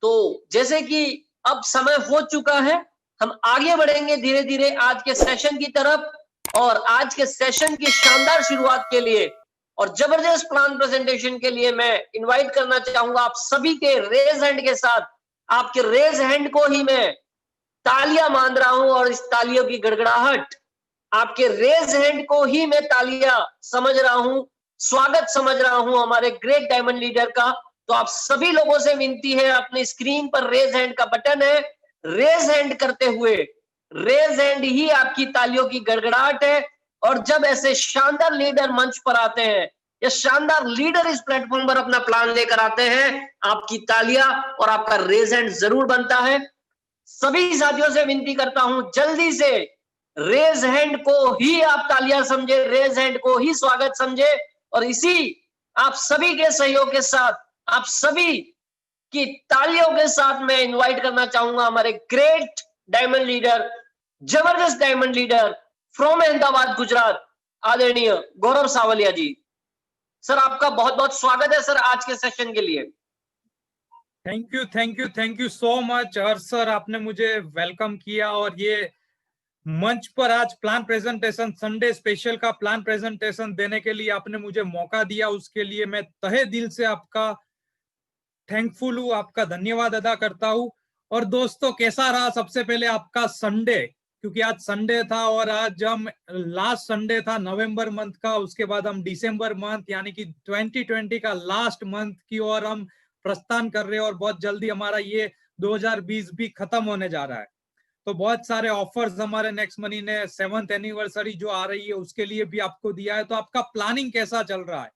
तो जैसे कि अब समय हो चुका है, हम आगे बढ़ेंगे धीरे धीरे आज के सेशन की तरफ। और आज के सेशन की शानदार शुरुआत के लिए और जबरदस्त प्लान प्रेजेंटेशन के लिए मैं इनवाइट करना चाहूंगा आप सभी के रेज हैंड के साथ। आपके रेज हैंड को ही मैं तालियां मान रहा हूं और इस तालियों की गड़गड़ाहट, आपके रेज हैंड को ही मैं तालियां समझ रहा हूं, स्वागत समझ रहा हूं हमारे ग्रेट डायमंड लीडर का। तो आप सभी लोगों से विनती है, अपनी स्क्रीन पर रेज हैंड का बटन है, रेज हैंड करते हुए, रेज हैंड ही आपकी तालियों की गड़गड़ाहट है। और जब ऐसे शानदार लीडर मंच पर आते हैं या शानदार लीडर इस प्लेटफॉर्म पर अपना प्लान लेकर आते हैं, आपकी तालियां और आपका रेज हैंड जरूर बनता है। सभी साथियों से विनती करता हूं, जल्दी से रेज हैंड को ही आप तालियां समझे, रेज हैंड को ही स्वागत समझे। और इसी आप सभी के सहयोग के साथ, आप सभी की तालियों के साथ मैं इनवाइट करना चाहूंगा हमारे ग्रेट डायमंड लीडर, जबरदस्त diamond leader from Ahmedabad Gujarat, आदरणीय गौरव सावलिया जी। सर आपका बहुत बहुत स्वागत है सर आज के सेशन के लिए। Thank you so much Harsh sir, आपने मुझे वेलकम किया और ये मंच पर आज प्लान प्रेजेंटेशन, संडे स्पेशल का प्लान प्रेजेंटेशन देने के लिए आपने मुझे मौका दिया, उसके लिए मैं तहे दिल से आपका थैंकफुल हूँ, आपका धन्यवाद अदा करता हूँ। और दोस्तों कैसा रहा सबसे पहले आपका संडे, क्योंकि आज संडे था और आज हम लास्ट संडे था नवंबर मंथ का, उसके बाद हम दिसंबर मंथ यानी कि 2020 का लास्ट मंथ की ओर हम प्रस्थान कर रहे हैं और बहुत जल्दी हमारा ये 2020 भी खत्म होने जा रहा है। तो बहुत सारे ऑफर्स हमारे नेक्स्ट मनी ने 7th एनिवर्सरी जो आ रही है उसके लिए भी आपको दिया है। तो आपका प्लानिंग कैसा चल रहा है?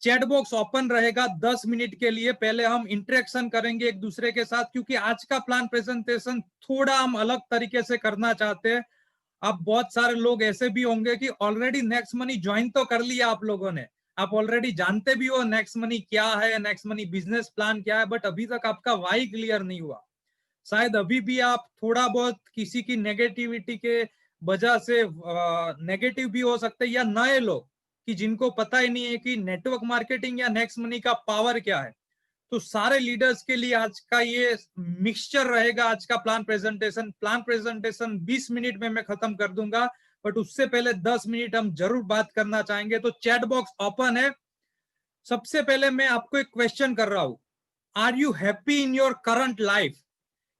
चैट बॉक्स ओपन रहेगा 10 मिनट के लिए, पहले हम इंटरेक्शन करेंगे एक दूसरे के साथ, क्योंकि आज का प्लान प्रेजेंटेशन थोड़ा हम अलग तरीके से करना चाहते हैं। अब बहुत सारे लोग ऐसे भी होंगे कि ऑलरेडी नेक्स्ट मनी ज्वाइन तो कर लिया आप लोगों ने, आप ऑलरेडी जानते भी हो नेक्स्ट मनी क्या है, नेक्स्ट मनी बिजनेस प्लान क्या है, बट अभी तक आपका वाई क्लियर नहीं हुआ। शायद अभी भी आप थोड़ा बहुत किसी की नेगेटिविटी के वजह से नेगेटिव भी हो सकते हैं, या नए लोग कि जिनको पता ही नहीं है कि नेटवर्क मार्केटिंग या नेक्स्ट मनी का पावर क्या है। तो सारे लीडर्स के लिए आज का ये मिक्सचर रहेगा। आज का प्लान प्रेजेंटेशन 20 मिनट में मैं खत्म कर दूंगा, बट उससे पहले 10 मिनट हम जरूर बात करना चाहेंगे। तो चैट बॉक्स ओपन है। सबसे पहले मैं आपको एक क्वेश्चन कर रहा हूं, are you happy in your current life?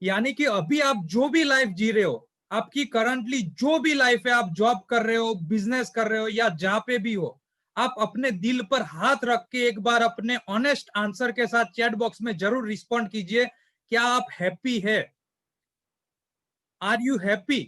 यानी कि अभी आप जो भी लाइफ जी रहे हो, आपकी करंटली जो भी लाइफ है, आप जॉब कर रहे हो, बिजनेस कर रहे हो या जहां पे भी हो, आप अपने दिल पर हाथ रख के एक बार अपने ऑनेस्ट आंसर के साथ चैट बॉक्स में जरूर रिस्पॉन्ड कीजिए, क्या आप हैप्पी है? Are you happy?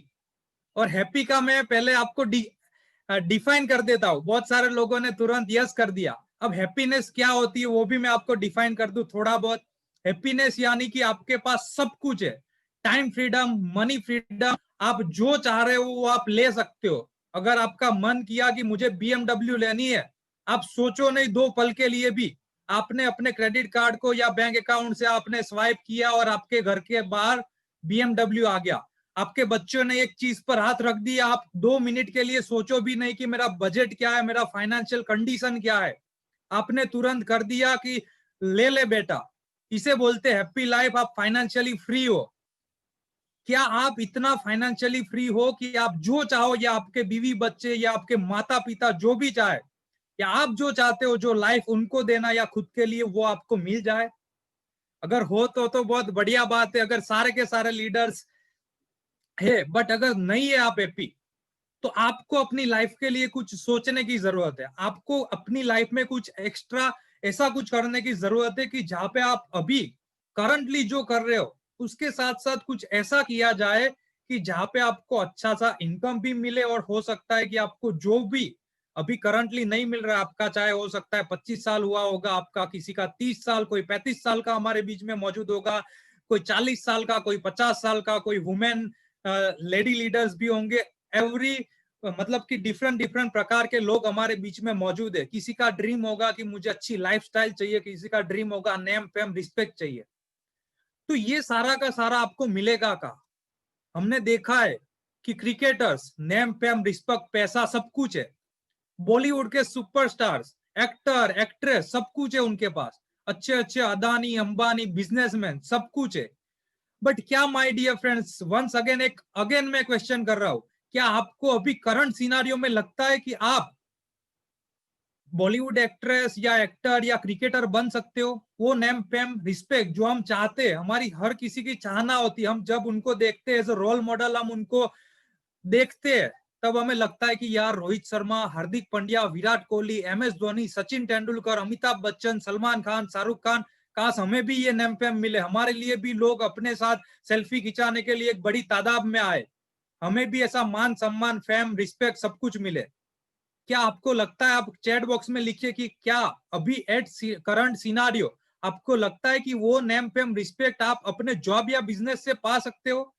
और हैप्पी का मैं पहले आपको डिफाइन कर देता हूं। बहुत सारे लोगों ने तुरंत यस कर दिया। अब हैप्पीनेस क्या होती है वो भी मैं आपको डिफाइन कर दूं थोड़ा बहुत। हैप्पीनेस यानी कि आपके पास सब कुछ है, टाइम फ्रीडम, मनी फ्रीडम, आप जो चाह रहे हो वो आप ले सकते हो। अगर आपका मन किया कि मुझे BMW लेनी है, आप सोचो नहीं 2 पल के लिए भी, आपने अपने क्रेडिट कार्ड को या बैंक अकाउंट से आपने स्वाइप किया और आपके घर के बाहर BMW आ गया। आपके बच्चों ने एक चीज पर हाथ रख दिया, आप 2 मिनट के लिए सोचो भी नहीं कि मेरा बजट क्या है, मेरा फाइनेंशियल कंडीशन क्या है, आपने तुरंत कर दिया कि ले ले बेटा। इसे बोलते हैप्पी लाइफ। आप फाइनेंशियली फ्री हो। क्या आप इतना फाइनेंशियली फ्री हो कि आप जो चाहो, या आपके बीवी बच्चे या आपके माता पिता जो भी चाहे, या आप जो चाहते हो जो लाइफ उनको देना या खुद के लिए, वो आपको मिल जाए? अगर हो तो बहुत बढ़िया बात है, अगर सारे के सारे लीडर्स है। बट अगर नहीं है आप हैप्पी, तो आपको अपनी लाइफ के लिए कुछ सोचने की जरूरत है। आपको अपनी लाइफ में कुछ एक्स्ट्रा ऐसा कुछ करने की जरूरत है कि जहां पे आप अभी करंटली जो कर रहे हो उसके साथ साथ कुछ ऐसा किया जाए कि जहां पे आपको अच्छा सा इनकम भी मिले, और हो सकता है कि आपको जो भी अभी करंटली नहीं मिल रहा है आपका, चाहे हो सकता है 25 साल हुआ होगा आपका, किसी का 30 साल, कोई 35 साल का हमारे बीच में मौजूद होगा, कोई 40 साल का, कोई 50 साल का, कोई वुमेन लेडी लीडर्स भी होंगे। एवरी मतलब कि डिफरेंट डिफरेंट प्रकार के लोग हमारे बीच में मौजूद है। किसी का ड्रीम होगा कि मुझे अच्छी लाइफस्टाइल चाहिए, किसी का ड्रीम होगा नेम फेम रिस्पेक्ट चाहिए। तो ये सारा का सारा आपको मिलेगा का? हमने देखा है कि क्रिकेटर्स नेम फेम रिस्पेक्ट पैसा सब कुछ है, बॉलीवुड के सुपरस्टार्स, एक्टर एक्ट्रेस सब कुछ है उनके पास। अच्छे अच्छे अदानी अंबानी बिजनेसमैन सब कुछ है। बट क्या my dear friends, once again मैं क्वेश्चन कर रहा हूं, क्या आपको अभी करंट सिनारियो में लगता है कि आप बॉलीवुड एक्ट्रेस या एक्टर या क्रिकेटर बन सकते हो? वो नेम फेम रिस्पेक्ट जो हम चाहते हैं, हमारी हर किसी की चाहना होती है, हम जब उनको देखते हैं एज अ रोल मॉडल, हम उनको देखते हैं, तब हमें लगता है कि यार रोहित शर्मा, हार्दिक पांड्या, विराट कोहली, MS धोनी, सचिन तेंदुलकर, अमिताभ बच्चन, सलमान खान, शाहरुख खान, काश हमें भी ये नेम फेम मिले, हमारे लिए भी लोग अपने साथ सेल्फी खिंचाने के लिए एक बड़ी तादाद में आए, हमें भी ऐसा मान सम्मान फेम रिस्पेक्ट सब कुछ मिले। क्या आपको लगता है, आप चैट बॉक्स में लिखिए कि क्या अभी एट करंट सिनारियो आपको लगता है कि वो नेम फेम रिस्पेक्ट आप अपने जॉब या बिजनेस से पा सकते हो?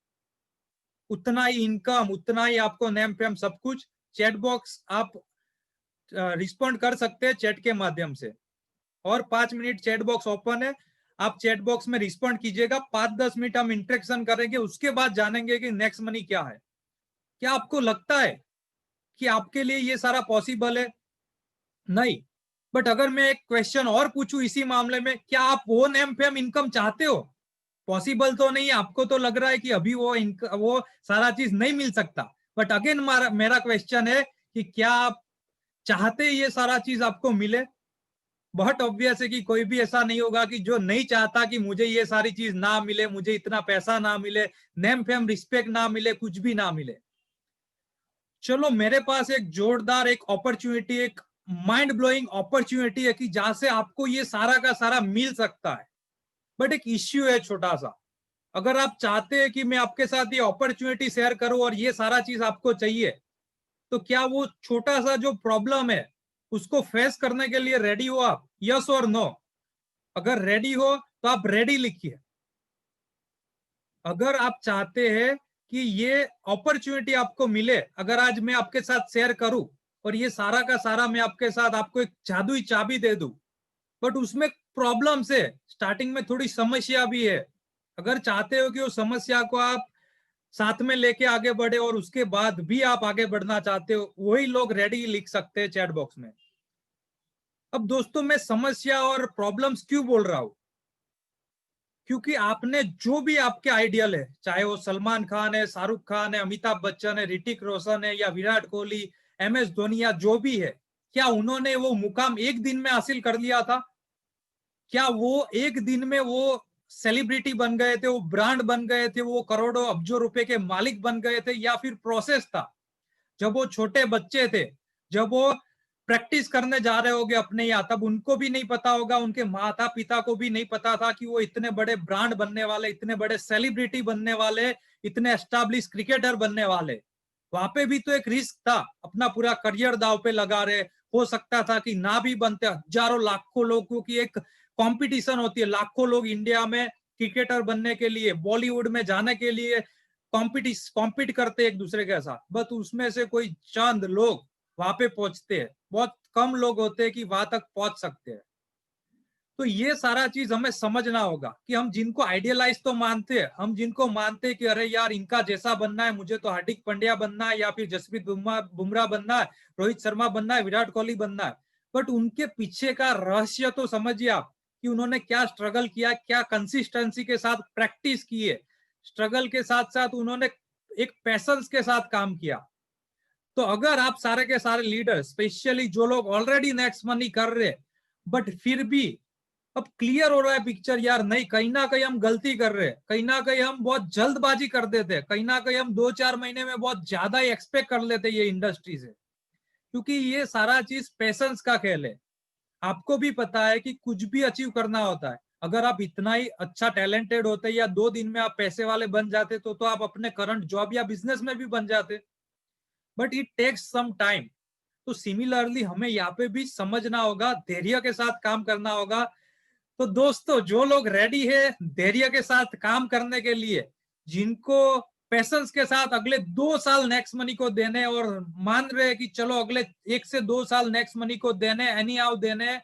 उतना ही इनकम, उतना ही आपको नेम फेम सब कुछ। चैट बॉक्स आप रिस्पॉन्ड कर सकते हैं चैट के माध्यम से, और 5 मिनट चैट बॉक्स ओपन है, आप चैट बॉक्स में रिस्पॉन्ड कीजिएगा। 5-10 मिनट हम इंटरेक्शन करेंगे, उसके बाद जानेंगे कि नेक्स्ट मनी क्या है। क्या आपको लगता है कि आपके लिए ये सारा पॉसिबल है? नहीं। बट अगर मैं एक क्वेश्चन और पूछूं इसी मामले में, क्या आप वो नेम फेम इनकम चाहते हो? पॉसिबल तो नहीं है, आपको तो लग रहा है कि अभी वो सारा चीज नहीं मिल सकता। बट अगेन मेरा क्वेश्चन है कि क्या आप चाहते ये सारा चीज आपको मिले? बहुत ऑब्वियस है कि कोई भी ऐसा नहीं होगा कि जो नहीं चाहता कि मुझे ये सारी चीज ना मिले, मुझे इतना पैसा ना मिले, नेम फेम रिस्पेक्ट ना मिले, कुछ भी ना मिले। चलो, मेरे पास एक जोरदार एक अपॉर्चुनिटी, एक माइंड ब्लोइंग अपॉर्चुनिटी है कि जहां से आपको ये सारा का सारा मिल सकता है। बट एक इश्यू है छोटा सा। अगर आप चाहते हैं कि मैं आपके साथ ये अपॉर्चुनिटी शेयर करूं और ये सारा चीज आपको चाहिए, तो क्या वो छोटा सा जो प्रॉब्लम है उसको फेस करने के लिए रेडी हो आप? यस और नो? अगर रेडी हो तो आप रेडी लिखिए। अगर आप चाहते हैं कि ये अपॉर्चुनिटी आपको मिले, अगर आज मैं आपके साथ शेयर करूं और ये सारा का सारा मैं आपके साथ आपको एक जादुई चाबी दे दूं, बट उसमें प्रॉब्लम से स्टार्टिंग में थोड़ी समस्या भी है, अगर चाहते हो कि वो समस्या को आप साथ में लेके आगे बढ़े और उसके बाद भी आप आगे बढ़ना चाहते हो, वही लोग रेडी लिख सकते हैं चैट बॉक्स में। अब दोस्तों, मैं समस्या और प्रॉब्लम्स क्यों बोल रहा हूं? क्योंकि आपने जो भी आपके आइडियल है, चाहे वो सलमान खान है, शाहरुख खान है, अमिताभ बच्चन है, ऋतिक रोशन है, या विराट कोहली, MS धोनी, या जो भी है, क्या उन्होंने वो मुकाम एक दिन में हासिल कर लिया था? क्या वो एक दिन में वो सेलिब्रिटी बन गए थे, वो ब्रांड बन गए थे, वो करोड़ों अब्जों रुपए के मालिक बन गए थे? या फिर प्रोसेस था? जब वो छोटे बच्चे थे, जब वो प्रैक्टिस करने जा रहे होंगे अपने यहाँ, तब उनको भी नहीं पता होगा, उनके माता पिता को भी नहीं पता था कि वो इतने बड़े ब्रांड बनने वाले, इतने बड़े सेलिब्रिटी बनने वाले, इतने एस्टैब्लिश क्रिकेटर बनने वाले। वहां पे भी तो एक रिस्क था, अपना पूरा करियर दाव पे लगा रहे। हो सकता था कि ना भी बनते, हजारों लाखों लोगों की एक कंपटीशन होती है, लाखों लोग इंडिया में क्रिकेटर बनने के लिए, बॉलीवुड में जाने के लिए कॉम्पिट करते एक दूसरे के साथ, बस उसमें से कोई चंद लोग वहां पे पहुंचते हैं, बहुत कम लोग होते हैं कि वहां तक पहुंच सकते हैं। तो ये सारा चीज हमें समझना होगा कि हम जिनको आइडियलाइज तो मानते हैं, हम जिनको मानते हैं कि अरे यार इनका जैसा बनना है, मुझे तो हार्दिक पांड्या बनना है, या फिर जसप्रीत बुमराह बनना है, रोहित शर्मा बनना है, विराट कोहली बनना है। बट उनके पीछे का रहस्य तो समझिए आप, कि उन्होंने क्या स्ट्रगल किया, क्या कंसिस्टेंसी के साथ प्रैक्टिस की है, स्ट्रगल के साथ साथ उन्होंने एक पैशंस के साथ काम किया। तो अगर आप सारे के सारे लीडर, स्पेशली जो लोग ऑलरेडी नेक्स्ट मनी कर रहे, बट फिर भी अब क्लियर हो रहा है पिक्चर, यार नहीं, कहीं ना कहीं हम गलती कर रहे हैं, कहीं ना कहीं हम बहुत जल्दबाजी कर देते हैं, कहीं ना कहीं हम 2-4 महीने में बहुत ज्यादा ही एक्सपेक्ट कर लेते हैं ये इंडस्ट्री से, क्योंकि ये सारा चीज पेशेंस का खेल है। आपको भी पता है कि कुछ भी अचीव करना होता है, अगर आप इतना ही अच्छा टैलेंटेड होते या 2 दिन में आप पैसे वाले बन जाते, तो आप अपने करंट जॉब या बिजनेस में भी बन जाते, but it takes some time. तो सिमिलरली हमें यहाँ पे भी समझना होगा, धैर्य के साथ काम करना होगा। तो दोस्तों, जो लोग रेडी है धैर्य के साथ काम करने के लिए, जिनको पेशेंस के साथ अगले 2 साल नेक्स्ट मनी को देने, और मान रहे हैं कि चलो अगले 1 से 2 साल नेक्स्ट मनी को देने, एनी हाउ देने,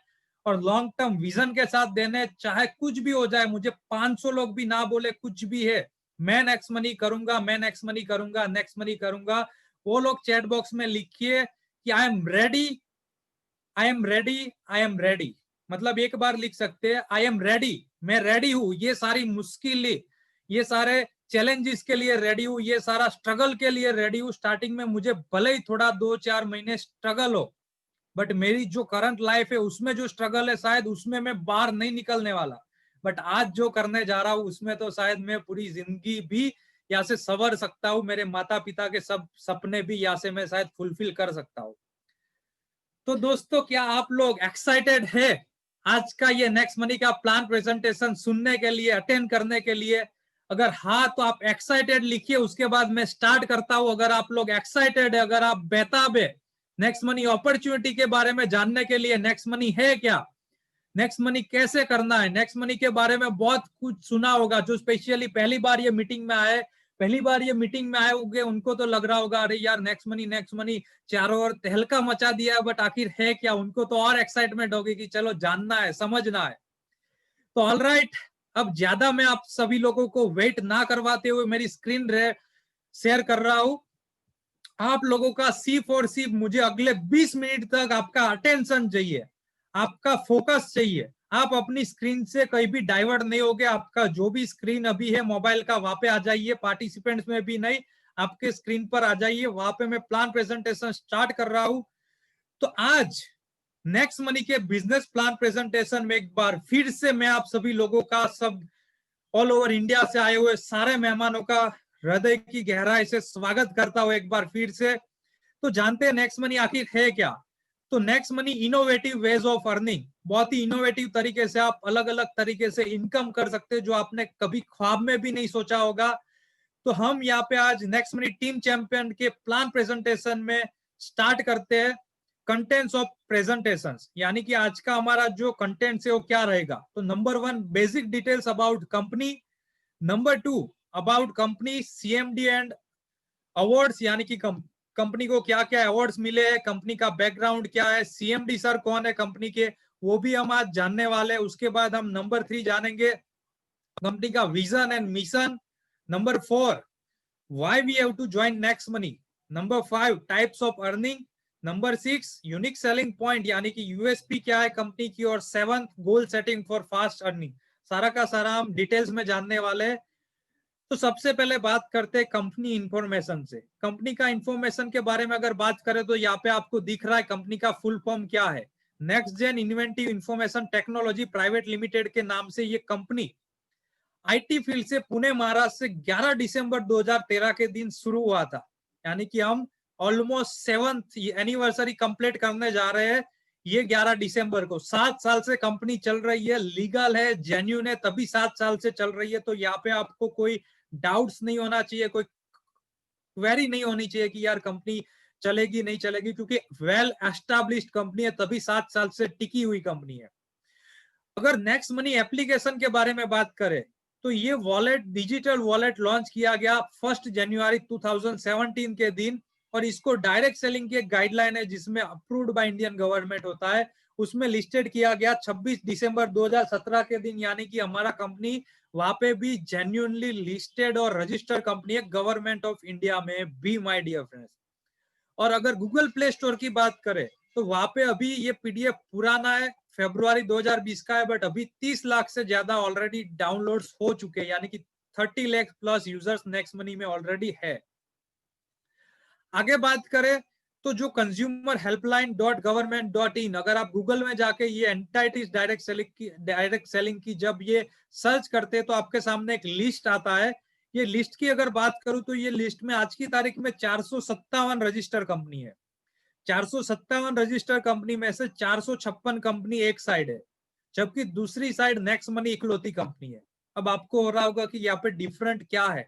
और लॉन्ग टर्म विजन के साथ देने, चाहे कुछ भी हो जाए, मुझे 500 लोग भी ना बोले, कुछ भी है, मैं नेक्स्ट मनी करूंगा, मैं नेक्स्ट मनी करूंगा, नेक्स्ट मनी करूंगा। वो लोग चैट बॉक्स में लिखिए कि I am ready, I am ready, I am ready. मतलब एक बार लिख सकते हैं आई एम रेडी, मैं रेडी हूं, ये सारी मुश्किलें, ये सारे चैलेंजेस के लिए रेडी हूं, ये सारा स्ट्रगल के लिए रेडी हूं। स्टार्टिंग में मुझे भले ही थोड़ा 2-4 महीने स्ट्रगल हो, बट मेरी जो करंट लाइफ है उसमें जो स्ट्रगल है शायद उसमें मैं बाहर नहीं निकलने वाला, बट आज जो करने जा रहा हूं उसमें तो शायद मैं पूरी जिंदगी भी यहाँ से संवर सकता हूँ, मेरे माता पिता के सब सपने भी यहाँ से मैं शायद फुलफिल कर सकता हूँ। तो दोस्तों, क्या आप लोग एक्साइटेड है आज का ये नेक्स्ट मनी का प्लान प्रेजेंटेशन सुनने के लिए, अटेंड करने के लिए? अगर हाँ तो आप एक्साइटेड लिखिए, उसके बाद मैं स्टार्ट करता हूं। अगर आप लोग एक्साइटेड है, अगर आप बेताब है नेक्स्ट मनी अपॉर्चुनिटी के बारे में जानने के लिए, नेक्स्ट मनी है क्या, नेक्स्ट मनी कैसे करना है, नेक्स्ट मनी के बारे में बहुत कुछ सुना होगा। जो स्पेशली पहली बार ये मीटिंग में आए, पहली बार ये मीटिंग में आए होंगे, उनको तो लग रहा होगा अरे यार नेक्स्ट मनी चारों ओर तहलका मचा दिया है, बट आखिर है क्या? उनको तो और एक्साइटमेंट होगी कि चलो जानना है, समझना है। तो ऑल राइट, अब ज्यादा मैं आप सभी लोगों को वेट ना करवाते हुए मेरी स्क्रीन शेयर कर रहा हूं। आप लोगों का सिर्फ और सिर्फ मुझे अगले 20 मिनट तक आपका अटेंशन चाहिए, आपका फोकस चाहिए। आप अपनी स्क्रीन से कहीं भी डाइवर्ट नहीं होगे। आपका जो भी स्क्रीन अभी है मोबाइल का, वहां पे आ जाइए। पार्टिसिपेंट्स में भी नहीं, आपके स्क्रीन पर आ जाइए। वहां पे मैं प्लान प्रेजेंटेशन स्टार्ट कर रहा हूं। तो आज नेक्स्ट मनी के बिजनेस प्लान प्रेजेंटेशन में एक बार फिर से मैं आप सभी लोगों का, सब ऑल ओवर इंडिया से आए हुए सारे मेहमानों का हृदय की गहराई से स्वागत करता हूं एक बार फिर से। तो जानते हैं नेक्स्ट मनी आखिर है क्या? तो next money innovative ways of earning, बहुत ही इनोवेटिव तरीके से आप अलग अलग तरीके से इनकम कर सकते हैं जो आपने कभी ख्वाब में भी नहीं सोचा होगा। तो हम यहाँ पे आज नेक्स्ट मनी टीम चैंपियन के प्लान प्रेजेंटेशन में स्टार्ट करते हैं कंटेंट्स ऑफ प्रेजेंटेशंस, यानी कि आज का हमारा जो कंटेंट्स है वो क्या रहेगा। तो number 1 basic details about company, number 2 about company CMD and awards, यानी कि कंपनी को क्या क्या अवार्ड्स मिले हैं, कंपनी का बैकग्राउंड क्या है, सीएमडी सर कौन है कंपनी के, वो भी हम आज जानने वाले हैं। उसके बाद हम नंबर 3 जानेंगे कंपनी का vision and mission, number 4 why we have to join Next Money, number 5 types of earning, number 6 unique selling point यानी कि यूएसपी क्या है कंपनी की, और 7 goal setting for fast earning. सारा का सारा हम डिटेल्स में जानने वाले हैं। तो सबसे पहले बात करते हैं कंपनी इंफॉर्मेशन से। कंपनी का इंफॉर्मेशन के बारे में अगर बात करें तो यहाँ पे आपको दिख रहा है कंपनी का फुल फॉर्म क्या है। Next Gen Inventive Information Technology Private Limited के नाम से ये कंपनी आईटी फील्ड से पुणे महाराष्ट्र से 11 दिसंबर 2013 के दिन शुरू हुआ था, यानी कि हम ऑलमोस्ट 7th एनिवर्सरी कंप्लीट करने जा रहे हैं ये 11 दिसंबर को। 7 साल से कंपनी चल रही है, लीगल है, जेन्युइन है, तभी 7 साल से चल रही है। तो यहाँ पे आपको कोई डाउट्स नहीं होना चाहिए, कोई क्वेरी नहीं होनी चाहिए कि यार कंपनी चलेगी नहीं चलेगी, क्योंकि वेल एस्टैब्लिश्ड कंपनी है, तभी 7 साल से टिकी हुई कंपनी है। अगर नेक्स्ट मनी एप्लीकेशन के बारे में बात करें तो ये वॉलेट, डिजिटल वॉलेट लॉन्च किया गया 1 जनवरी 2017 के दिन, और इसको डायरेक्ट सेलिंग की एक गाइडलाइन है जिसमें अप्रूव्ड बाय इंडियन गवर्नमेंट होता है, उसमें लिस्टेड किया गया 26 दिसंबर 2017 के दिन, यानी कि हमारा कंपनी वहां पे भी जेन्युइनली लिस्टेड और रजिस्टर्ड कंपनी है गवर्नमेंट ऑफ इंडिया में भी, माय डियर फ्रेंड्स। और अगर गूगल प्ले स्टोर की बात करें तो वहां पे अभी ये पीडीएफ पुराना है, फरवरी 2020 का है, बट अभी 30 लाख से ज्यादा ऑलरेडी डाउनलोड्स हो चुके हैं, यानी कि 30 lakh plus users next money में ऑलरेडी है। आगे बात करें तो जो कंज्यूमर हेल्पलाइन .government.in, अगर आप गूगल में जाके ये एंटाइटीज डायरेक्ट सेलिंग की जब ये सर्च करते हैं तो आपके सामने एक लिस्ट आता है। ये लिस्ट की अगर बात करूं तो ये लिस्ट में आज की तारीख में 457 रजिस्टर कंपनी है। 457 रजिस्टर कंपनी में से 456 कंपनी एक साइड है, जबकि दूसरी साइड नेक्स्ट मनी इकलौती कंपनी है। अब आपको हो रहा होगा कि यहाँ पे डिफरेंट क्या है,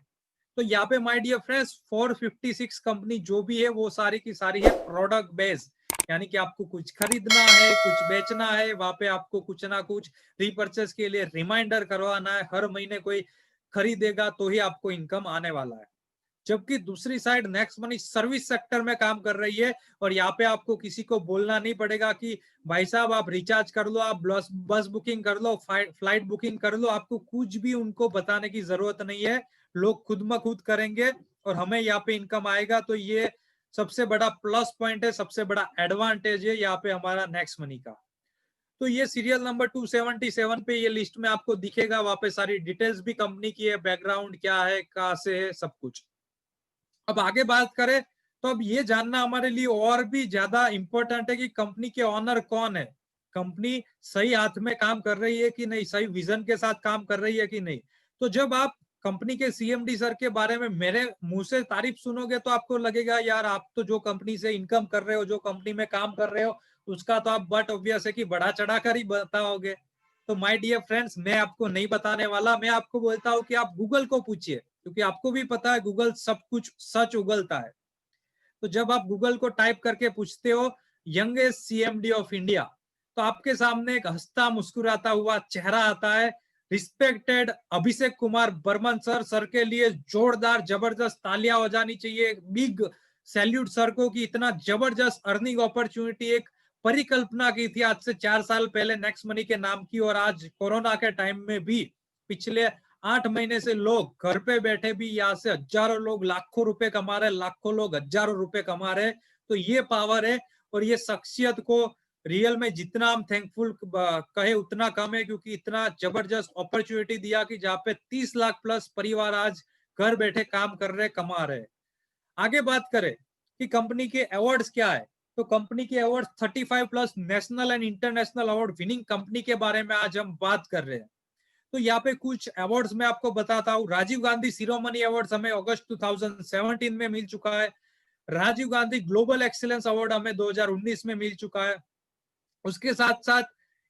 तो यहाँ पे माय डियर फ्रेंड्स 456 कंपनी जो भी है वो सारी की सारी है प्रोडक्ट बेस्ड, यानी कि आपको कुछ खरीदना है, कुछ बेचना है, वहां पे आपको कुछ ना कुछ रीपर्चेस के लिए रिमाइंडर करवाना है, हर महीने कोई खरीदेगा तो ही आपको इनकम आने वाला है। जबकि दूसरी side next money service sector में काम कर रही है, और यहाँ पे आपको किसी को बोलना नहीं पड़ेगा कि भाई साहब आप रिचार्ज कर लो, आप बस बुकिंग कर लो, फ्लाइट बुकिंग कर लो, आपको कुछ भी उनको बताने की जरूरत नहीं है, लोग खुद ब खुद करेंगे और हमें यहाँ पे इनकम आएगा। तो ये सबसे बड़ा प्लस पॉइंट है, सबसे बड़ा एडवांटेज है यहाँ पे हमारा नेक्स्ट मनी का। तो ये सीरियल नंबर 277 पे ये लिस्ट में आपको दिखेगा, वहां पे सारी डिटेल्स भी कंपनी की है, बैकग्राउंड क्या है, कहाँ से है, सब कुछ। अब आगे बात करें तो अब ये जानना हमारे लिए और भी ज्यादा इंपॉर्टेंट है कि कंपनी के ऑनर कौन है, कंपनी सही हाथ में काम कर रही है कि नहीं, सही विजन के साथ काम कर रही है कि नहीं। तो जब आप कंपनी के सीएमडी सर के बारे में मेरे मुंह से तारीफ सुनोगे तो आपको लगेगा यार आप तो जो कंपनी से इनकम कर रहे हो, जो कंपनी में काम कर रहे हो, उसका तो आप बट ऑब्वियस है कि बढ़ा चढ़ा कर ही बताओगे। तो माय डियर फ्रेंड्स, मैं आपको नहीं बताने वाला, मैं आपको बोलता हूँ कि आप गूगल को पूछिए, क्योंकि आपको भी पता है गूगल सब कुछ सच उगलता है। तो जब आप गूगल को टाइप करके पूछते हो यंगेस्ट सीएमडी ऑफ इंडिया, तो आपके सामने एक हंसता मुस्कुराता हुआ चेहरा आता है, respected Abhishek Kumar Burman sir. Sir के लिए जोरदार जबरदस्त तालियां हो जानी चाहिए, बिग सैल्यूट सर को कि इतना जबरदस्त अर्निंग अपॉर्चुनिटी, एक परिकल्पना की थी आज से 4 साल पहले नेक्स्ट मनी के नाम की, और आज कोरोना के टाइम में भी पिछले 8 महीने से लोग घर पे बैठे भी यहाँ से हजारों लोग लाखों रुपए कमा रहे, लाखों लोग हजारों रुपए कमा रहे। तो ये पावर है, और ये शख्सियत को रियल में जितना हम थैंकफुल कहे उतना कम है, क्योंकि इतना जबरदस्त अपॉर्चुनिटी दिया कि जहाँ पे 30 लाख प्लस परिवार आज घर बैठे काम कर रहे, कमा रहे। आगे बात करें कि कंपनी के अवार्ड्स क्या है, तो कंपनी के award 35 plus national and international award winning company के बारे में आज हम बात कर रहे हैं। तो यहाँ पे कुछ अवार्ड्स मैं आपको बताता हूँ। राजीव गांधी शिरोमणि अवार्ड हमें अगस्त 2017 में मिल चुका है। Rajiv Gandhi global excellence award हमें 2019 में मिल चुका है। उसके साथ साथ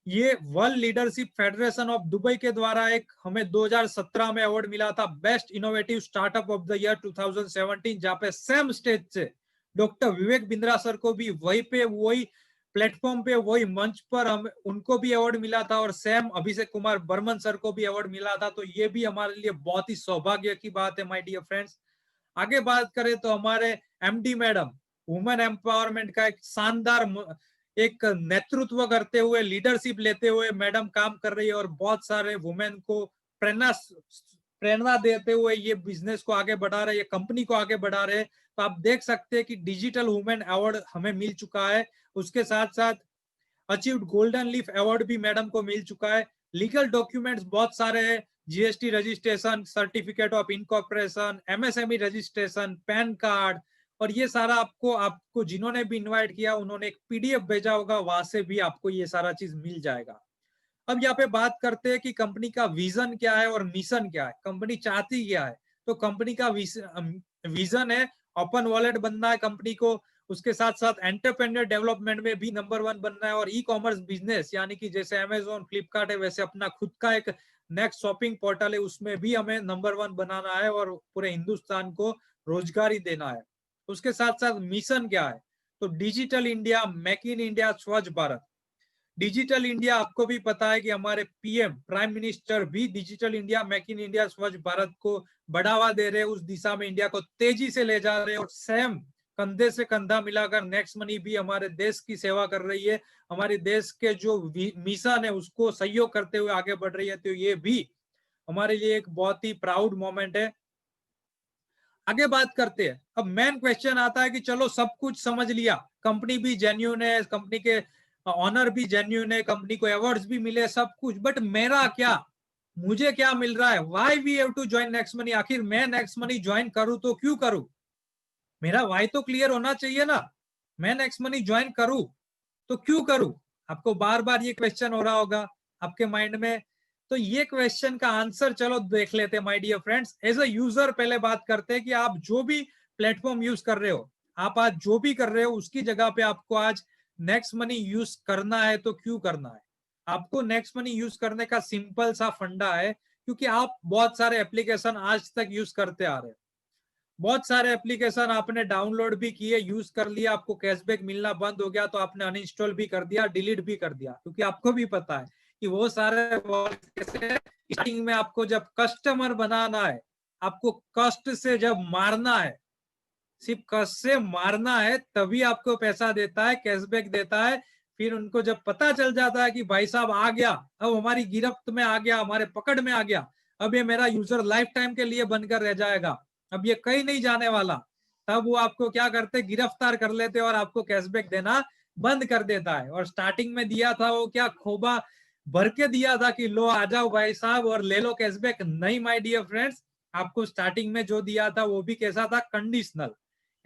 ये world leadership federation of Dubai के द्वारा एक हमें 2017 में अवार्ड मिला था, best innovative startup of the year 2017, जहाँ पे सेम स्टेज से डॉक्टर विवेक बिंद्रा सर को भी वही पे, वही प्लेटफॉर्म पे, वही मंच पर हम उनको भी अवार्ड मिला था, और सेम अभिषेक कुमार बर्मन सर को भी अवार्ड मिला था। तो ये भी हमारे लिए बहुत ही सौभाग्य की बात है माय डियर फ्रेंड्स। आगे बात करें तो हमारे एमडी मैडम वुमेन एम्पावरमेंट का एक शानदार एक नेतृत्व करते हुए, लीडरशिप लेते हुए मैडम काम कर रही है, और बहुत सारे वुमेन को प्रेरणा देते हुए ये बिजनेस को आगे बढ़ा रहे, ये कंपनी को आगे बढ़ा रहे। तो आप देख सकते हैं कि डिजिटल वुमेन अवार्ड हमें मिल चुका है। उसके साथ साथ अचीव्ड गोल्डन लीफ अवार्ड भी मैडम को मिल चुका है। लीगल डॉक्यूमेंट्स बहुत सारे हैं, GST registration, certificate of incorporation, MSME registration, pan card, और ये सारा आपको जिन्होंने भी इनवाइट किया उन्होंने एक पीडीएफ भेजा होगा, वहां से भी आपको ये सारा चीज मिल जाएगा। अब यहाँ पे बात करते हैं कि कंपनी का विजन क्या है और मिशन क्या है, कंपनी चाहती क्या है। तो कंपनी का विजन है ओपन वॉलेट बनना है कंपनी को, उसके साथ साथ एंटरप्रेन्योर डेवलपमेंट में भी नंबर 1 बनना है, और ई कॉमर्स बिजनेस यानी कि जैसे अमेजोन फ्लिपकार्ट है वैसे अपना खुद का एक नेक्स्ट शॉपिंग पोर्टल है, उसमें भी हमें नंबर 1 बनाना है और पूरे हिंदुस्तान को रोजगारी देना है। उसके साथ साथ मिशन क्या है, तो digital India, make in India, स्वच्छ भारत। डिजिटल इंडिया आपको भी पता है कि हमारे पीएम प्राइम मिनिस्टर भी digital India, make in India, स्वच्छ भारत को बढ़ावा दे रहे हैं, उस दिशा में इंडिया को तेजी से ले जा रहे हैं, और सेम कंधे से कंधा मिलाकर नेक्स्ट मनी भी हमारे देश की सेवा कर रही है, हमारे देश के जो मिशन है उसको सहयोग करते हुए आगे बढ़ रही है। तो ये भी हमारे लिए एक बहुत ही प्राउड मोमेंट है। आगे बात करते हैं। अब मेन क्वेश्चन आता है कि चलो सब कुछ समझ लिया, कंपनी भी जेन्युइन है, कंपनी के ऑनर भी जेन्युइन है, कंपनी को अवार्ड्स भी मिले, सब कुछ, बट मेरा क्या, मुझे क्या मिल रहा है, why we have to join Next Money, आखिर मैं नेक्स्ट मनी ज्वाइन करूं तो क्यों करूं, मेरा वाई तो क्लियर होना चाहिए ना, मैं नेक्स्ट मनी ज्वाइन करूं तो क्यों करूं। आपको बार बार ये क्वेश्चन हो रहा होगा आपके माइंड में। तो ये क्वेश्चन का आंसर चलो देख लेते हैं my dear friends. As a user पहले बात करते हैं कि आप जो भी प्लेटफॉर्म यूज कर रहे हो, आप आज जो भी कर रहे हो उसकी जगह पे आपको आज नेक्स्ट मनी यूज करना है तो क्यों करना है। आपको नेक्स्ट मनी यूज करने का सिंपल सा फंडा है, क्योंकि आप बहुत सारे एप्लीकेशन आज तक यूज करते आ रहे हैं, बहुत सारे एप्लीकेशन आपने डाउनलोड भी किए, यूज कर लिया, आपको कैशबैक मिलना बंद हो गया तो आपने अनइंस्टॉल भी कर दिया, डिलीट भी कर दिया, क्योंकि आपको भी पता है कि वो सारे स्टार्टिंग में आपको जब कस्टमर बनाना है, आपको कस्ट से जब मारना है, सिर्फ कस्ट से मारना है, तभी आपको पैसा देता है, कैशबैक देता है। फिर उनको जब पता चल जाता है कि भाई साहब आ गया, अब हमारी गिरफ्त में आ गया, हमारे पकड़ में आ गया, अब ये मेरा यूजर लाइफ टाइम के लिए बनकर रह जाएगा, अब ये कहीं नहीं जाने वाला, तब वो आपको क्या करते, गिरफ्तार कर लेते और आपको कैशबैक देना बंद कर देता है। और स्टार्टिंग में दिया था वो क्या खोबा भर के दिया था कि लो आ जाओ भाई साहब और ले लो कैशबैक। नहीं माय डियर फ्रेंड्स, आपको स्टार्टिंग में जो दिया था वो भी कैसा था, कंडीशनल।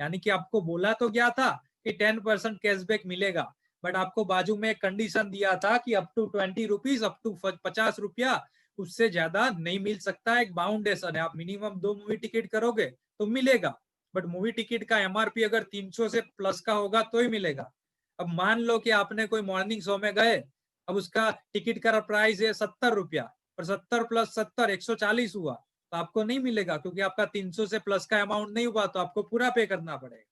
यानी कि आपको बोला तो क्या था कि 10% कैशबैक मिलेगा, बट आपको बाजू में एक कंडीशन दिया था कि up to 20 rupees, up to 50 रुपया, उससे ज्यादा नहीं मिल सकता। एक बाउंडेशन है, आप मिनिमम 2 मूवी टिकट करोगे तो मिलेगा, बट मूवी टिकट का एमआरपी अगर 300 से प्लस का होगा तो ही मिलेगा। अब मान लो कि आपने कोई मॉर्निंग शो में गए, अब उसका टिकट का प्राइस है 70 रुपया, और 70 प्लस 70 140 हुआ, तो आपको नहीं मिलेगा क्योंकि आपका 300 से प्लस का अमाउंट नहीं हुआ, तो आपको पूरा पे करना पड़ेगा।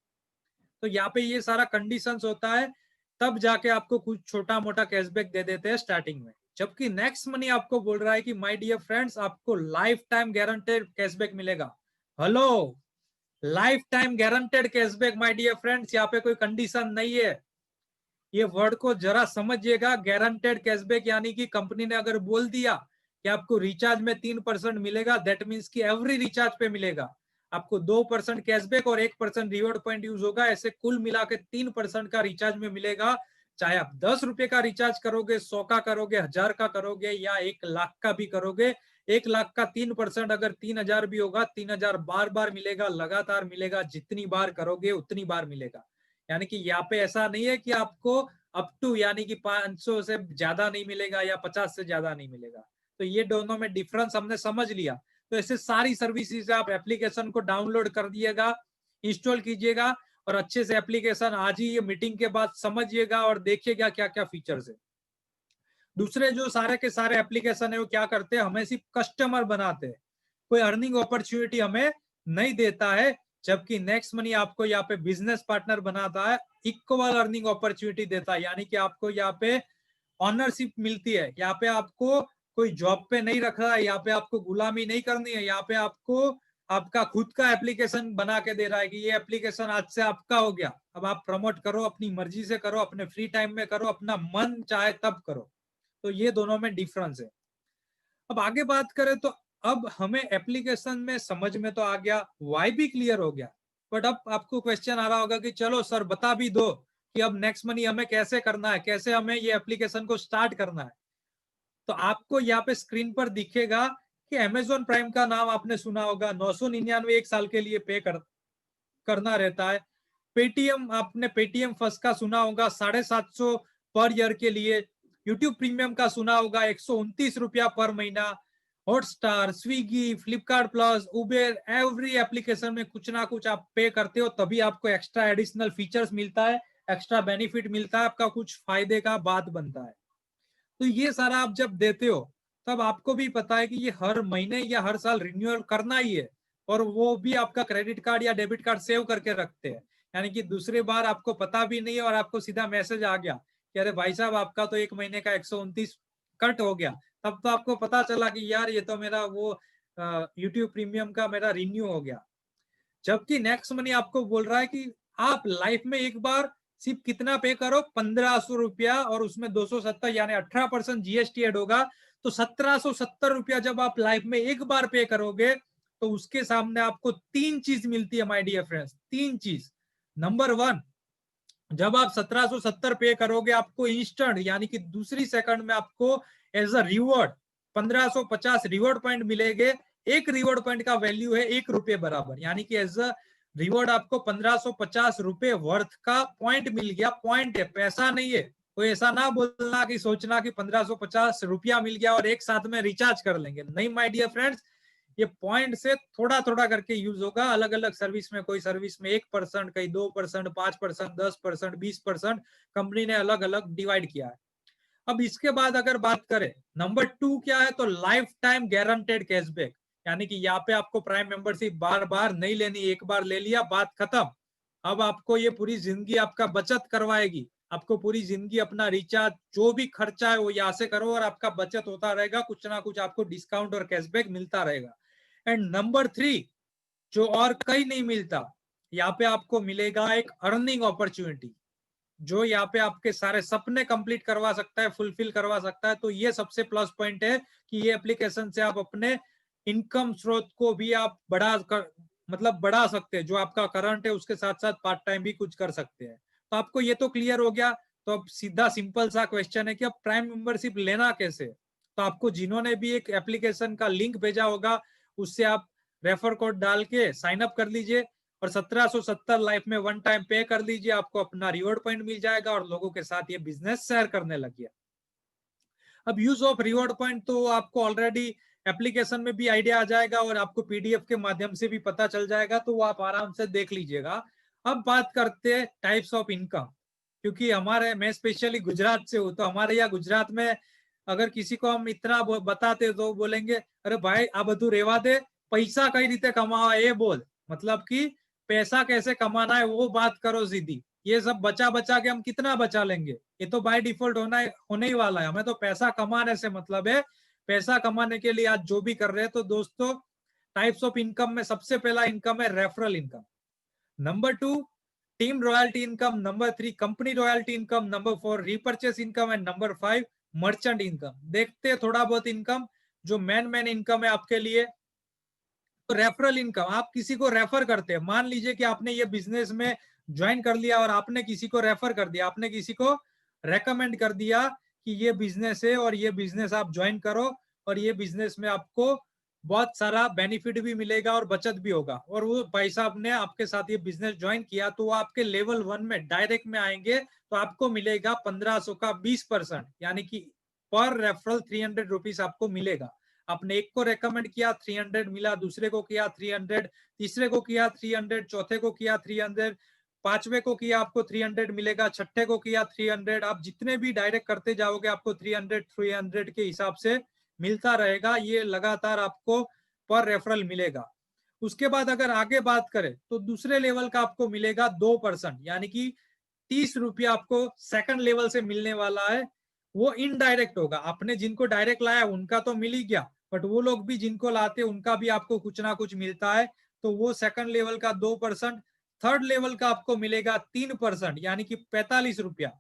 तो यहाँ पे ये सारा कंडीशंस होता है, तब जाके आपको कुछ छोटा मोटा कैशबैक दे देते हैं स्टार्टिंग में। जबकि नेक्स्ट मनी आपको बोल रहा है कि माय डियर फ्रेंड्स, आपको लाइफ टाइम गारंटेड कैशबैक मिलेगा। Hello, lifetime guaranteed cashback my dear friends, यहाँ पे कोई कंडीशन नहीं है। ये वर्ड को जरा समझिएगा, गारंटेड कैशबैक यानी कि कंपनी ने अगर बोल दिया कि आपको रिचार्ज में 3% मिलेगा, दैट मीन्स कि एवरी रिचार्ज पे मिलेगा। आपको 2% कैशबैक और 1% रिवॉर्ड पॉइंट यूज होगा, ऐसे कुल मिला के 3% का रिचार्ज में मिलेगा। चाहे आप 10 रुपए का रिचार्ज करोगे, 100 का करोगे, 1000 का करोगे, या 1 लाख का भी करोगे, 1 लाख का 3% अगर 3000 भी होगा, 3000 बार बार मिलेगा, लगातार मिलेगा, जितनी बार करोगे उतनी बार मिलेगा। यानी कि यहाँ पे ऐसा नहीं है कि आपको अप टू यानी कि 500 से ज्यादा नहीं मिलेगा या 50 से ज्यादा नहीं मिलेगा। तो ये दोनों में डिफरेंस हमने समझ लिया। तो ऐसे सारी सर्विसेज आप एप्लीकेशन को डाउनलोड कर दिएगा, इंस्टॉल कीजिएगा, और अच्छे से एप्लीकेशन आज ही ये मीटिंग के बाद समझिएगा और देखिएगा क्या क्या फीचर्स है। दूसरे जो सारे के सारे एप्लीकेशन है वो क्या करते हैं, हमें सिर्फ कस्टमर बनाते हैं, कोई अर्निंग अपॉर्चुनिटी हमें नहीं देता है। जबकि नेक्स्ट मनी आपको यहाँ पे बिजनेस पार्टनर बनाता है, इक्वल अर्निंग अपॉर्चुनिटी देता है। यानी कि आपको यहाँ पे ऑनरशिप मिलती है, यहाँ पे आपको कोई जॉब पे नहीं रख रहा है, यहाँ पे आपको गुलामी नहीं करनी है, यहाँ पे आपको आपका खुद का एप्लीकेशन बना के दे रहा है कि ये एप्लीकेशन आज से आपका हो गया, अब आप प्रमोट करो, अपनी मर्जी से करो, अपने फ्री टाइम में करो, अपना मन चाहे तब करो। तो ये दोनों में डिफरेंस है। अब आगे बात करें तो अब हमें एप्लीकेशन में समझ में तो आ गया, वाई भी क्लियर हो गया, बट अब आपको क्वेश्चन आ रहा होगा कि चलो सर बता भी दो कि अब नेक्स्ट मनी हमें कैसे करना है, कैसे हमें ये एप्लीकेशन को स्टार्ट करना है। तो आपको यहाँ पे स्क्रीन पर दिखेगा कि अमेजोन प्राइम का नाम आपने सुना होगा, 999 एक साल के लिए पे करना रहता है। पेटीएम, आपने पेटीएम फर्स्ट का सुना होगा, 750 पर ईयर के लिए। यूट्यूब प्रीमियम का सुना होगा, 129 रुपया पर महीना। Hotstar, Swiggy, Flipkart plus, Uber, every application में कुछ ना कुछ आप पे करते हो, तभी आपको एक्स्ट्रा एडिशनल फीचर्स मिलता है, एक्स्ट्रा बेनिफिट मिलता है, आपका कुछ फायदे का बात बनता है। तो ये सारा आप जब देते हो तब आपको भी पता है कि ये हर महीने या हर साल रिन्यूअल करना ही है, और वो भी आपका क्रेडिट कार्ड या डेबिट कार्ड सेव करके रखते हैं। यानी कि दूसरी बार आपको पता भी नहीं है और आपको सीधा मैसेज आ गया कि अरे भाई साहब आपका तो 1 महीने का 129 कट हो गया, तब तो आपको पता चला कि यार ये तो मेरा वो यूट्यूब प्रीमियम का मेरा रिन्यू हो गया। जबकि नेक्स्ट मनी आपको बोल रहा है कि आप लाइफ में एक बार सिर्फ कितना पे करो, 1500 रुपया, और उसमें 270 यानी 18% जीएसटी एड होगा। तो 1770 रुपया जब आप लाइफ में एक बार पे करोगे तो उसके सामने आपको 3 चीज मिलती है माय डियर फ्रेंड्स, 3 चीज। नंबर 1, जब आप 1770 पे करोगे आपको इंस्टेंट यानी कि दूसरी सेकंड में आपको as a reward 1550 reward point मिलेंगे। एक रिवॉर्ड पॉइंट का वैल्यू है 1 रुपये बराबर, यानी कि एज अ रिवॉर्ड आपको 1550 रुपए वर्थ का पॉइंट मिल गया। पॉइंट है, पैसा नहीं है। कोई ऐसा ना बोलना कि सोचना कि 1550 रुपया मिल गया और एक साथ में रिचार्ज कर लेंगे, नहीं माय डियर फ्रेंड्स। ये पॉइंट से थोड़ा थोड़ा करके यूज होगा। अलग अलग सर्विस में, कोई सर्विस में 1%, कहीं 2%, 5%, 10%, 20% कंपनी ने अलग अलग डिवाइड किया है। अब इसके बाद अगर बात करें नंबर 2 क्या है, तो लाइफ टाइम गारंटेड कैशबैक। यानी कि यहाँ पे आपको प्राइम मेंबरशिप बार बार नहीं लेनी, एक बार ले लिया बात खत्म। अब आपको ये पूरी जिंदगी आपका बचत करवाएगी, आपको पूरी जिंदगी अपना रिचार्ज जो भी खर्चा है वो यहाँ से करो और आपका बचत होता रहेगा, कुछ ना कुछ आपको डिस्काउंट और कैशबैक मिलता रहेगा। एंड नंबर 3, जो और कहीं नहीं मिलता, यहाँ पे आपको मिलेगा एक अर्निंग अपॉर्चुनिटी, जो यहाँ पे आपके सारे सपने कंप्लीट करवा सकता है, फुलफिल करवा सकता है। तो ये सबसे प्लस पॉइंट है कि ये एप्लीकेशन से आप अपने इनकम स्रोत को भी आप बढ़ा सकते हैं। जो आपका करंट है उसके साथ साथ पार्ट टाइम भी कुछ कर सकते हैं। तो आपको ये तो क्लियर हो गया तो अब सीधा सिंपल सा क्वेश्चन है कि अब प्राइम मेंबरशिप लेना कैसे। तो आपको जिन्होंने भी एक एप्लीकेशन का लिंक भेजा होगा उससे आप रेफर कोड डाल के साइन अप कर लीजिए और 1770 लाइफ में वन टाइम पे कर दीजिए, आपको अपना रिवॉर्ड पॉइंट मिल जाएगा और लोगों के साथ ये बिजनेस शेयर करने लगिए। अब यूज ऑफ रिवॉर्ड पॉइंट तो आपको ऑलरेडी एप्लीकेशन में भी आइडिया आ जाएगा और आपको पीडीएफ के माध्यम से भी पता चल जाएगा, तो वो आप आराम से देख लीजिएगा। अब बात करते हैं टाइप्स ऑफ इनकम, क्योंकि मैं स्पेशली गुजरात से हूँ, तो हमारे यहाँ गुजरात में अगर किसी को हम इतना बताते तो बोलेंगे अरे भाई आ बधु रेवा दे, पैसा कई रीते कमावा ये बोल, मतलब कि पैसा कैसे कमाना है वो बात करो सीधी। ये सब बचा बचा के हम कितना बचा लेंगे, ये तो बाय डिफॉल्ट होने ही वाला है। हमें तो पैसा कमाने से मतलब है, पैसा कमाने के लिए आज जो भी कर रहे हैं। तो दोस्तों टाइप्स ऑफ इनकम में सबसे पहला इनकम है referral income, number 2 team royalty income, number 3 company royalty income, number 4 repurchase income and number 5 merchant income. देखते हैं थोड़ा बहुत इनकम जो मेन इनकम है आपके लिए। तो रेफरल इनकम, आप किसी को रेफर करते हैं, मान लीजिए कि आपने ये बिजनेस में ज्वाइन कर लिया और आपने किसी को रेफर कर दिया, आपने किसी को रेकमेंड कर दिया कि ये बिजनेस है और ये बिजनेस आप ज्वाइन करो और ये बिजनेस में आपको बहुत सारा बेनिफिट भी मिलेगा और बचत भी होगा, और वो भाई साहब ने आपके साथ ये बिजनेस ज्वाइन किया तो वो आपके लेवल 1 में डायरेक्ट में आएंगे, तो आपको मिलेगा 1500 का 20%, यानी कि पर रेफरल 300 रुपीज आपको मिलेगा। आपने एक को रेकमेंड किया 300 मिला, दूसरे को किया 300, तीसरे को किया 300, चौथे को किया 300, पांचवे को किया आपको 300 मिलेगा, छठे को किया 300। आप जितने भी डायरेक्ट करते जाओगे आपको 300 के हिसाब से मिलता रहेगा, ये लगातार आपको पर रेफरल मिलेगा। उसके बाद अगर आगे बात करें तो दूसरे लेवल का आपको मिलेगा 2%, यानी कि 30 रुपया आपको सेकंड लेवल से मिलने वाला है। वो इनडायरेक्ट होगा, आपने जिनको डायरेक्ट लाया उनका तो मिल ही गया, बट वो लोग भी जिनको लाते उनका भी आपको कुछ ना कुछ मिलता है, तो वो सेकंड लेवल का 2%। थर्ड लेवल का आपको मिलेगा 3%, यानी कि 45 रुपया।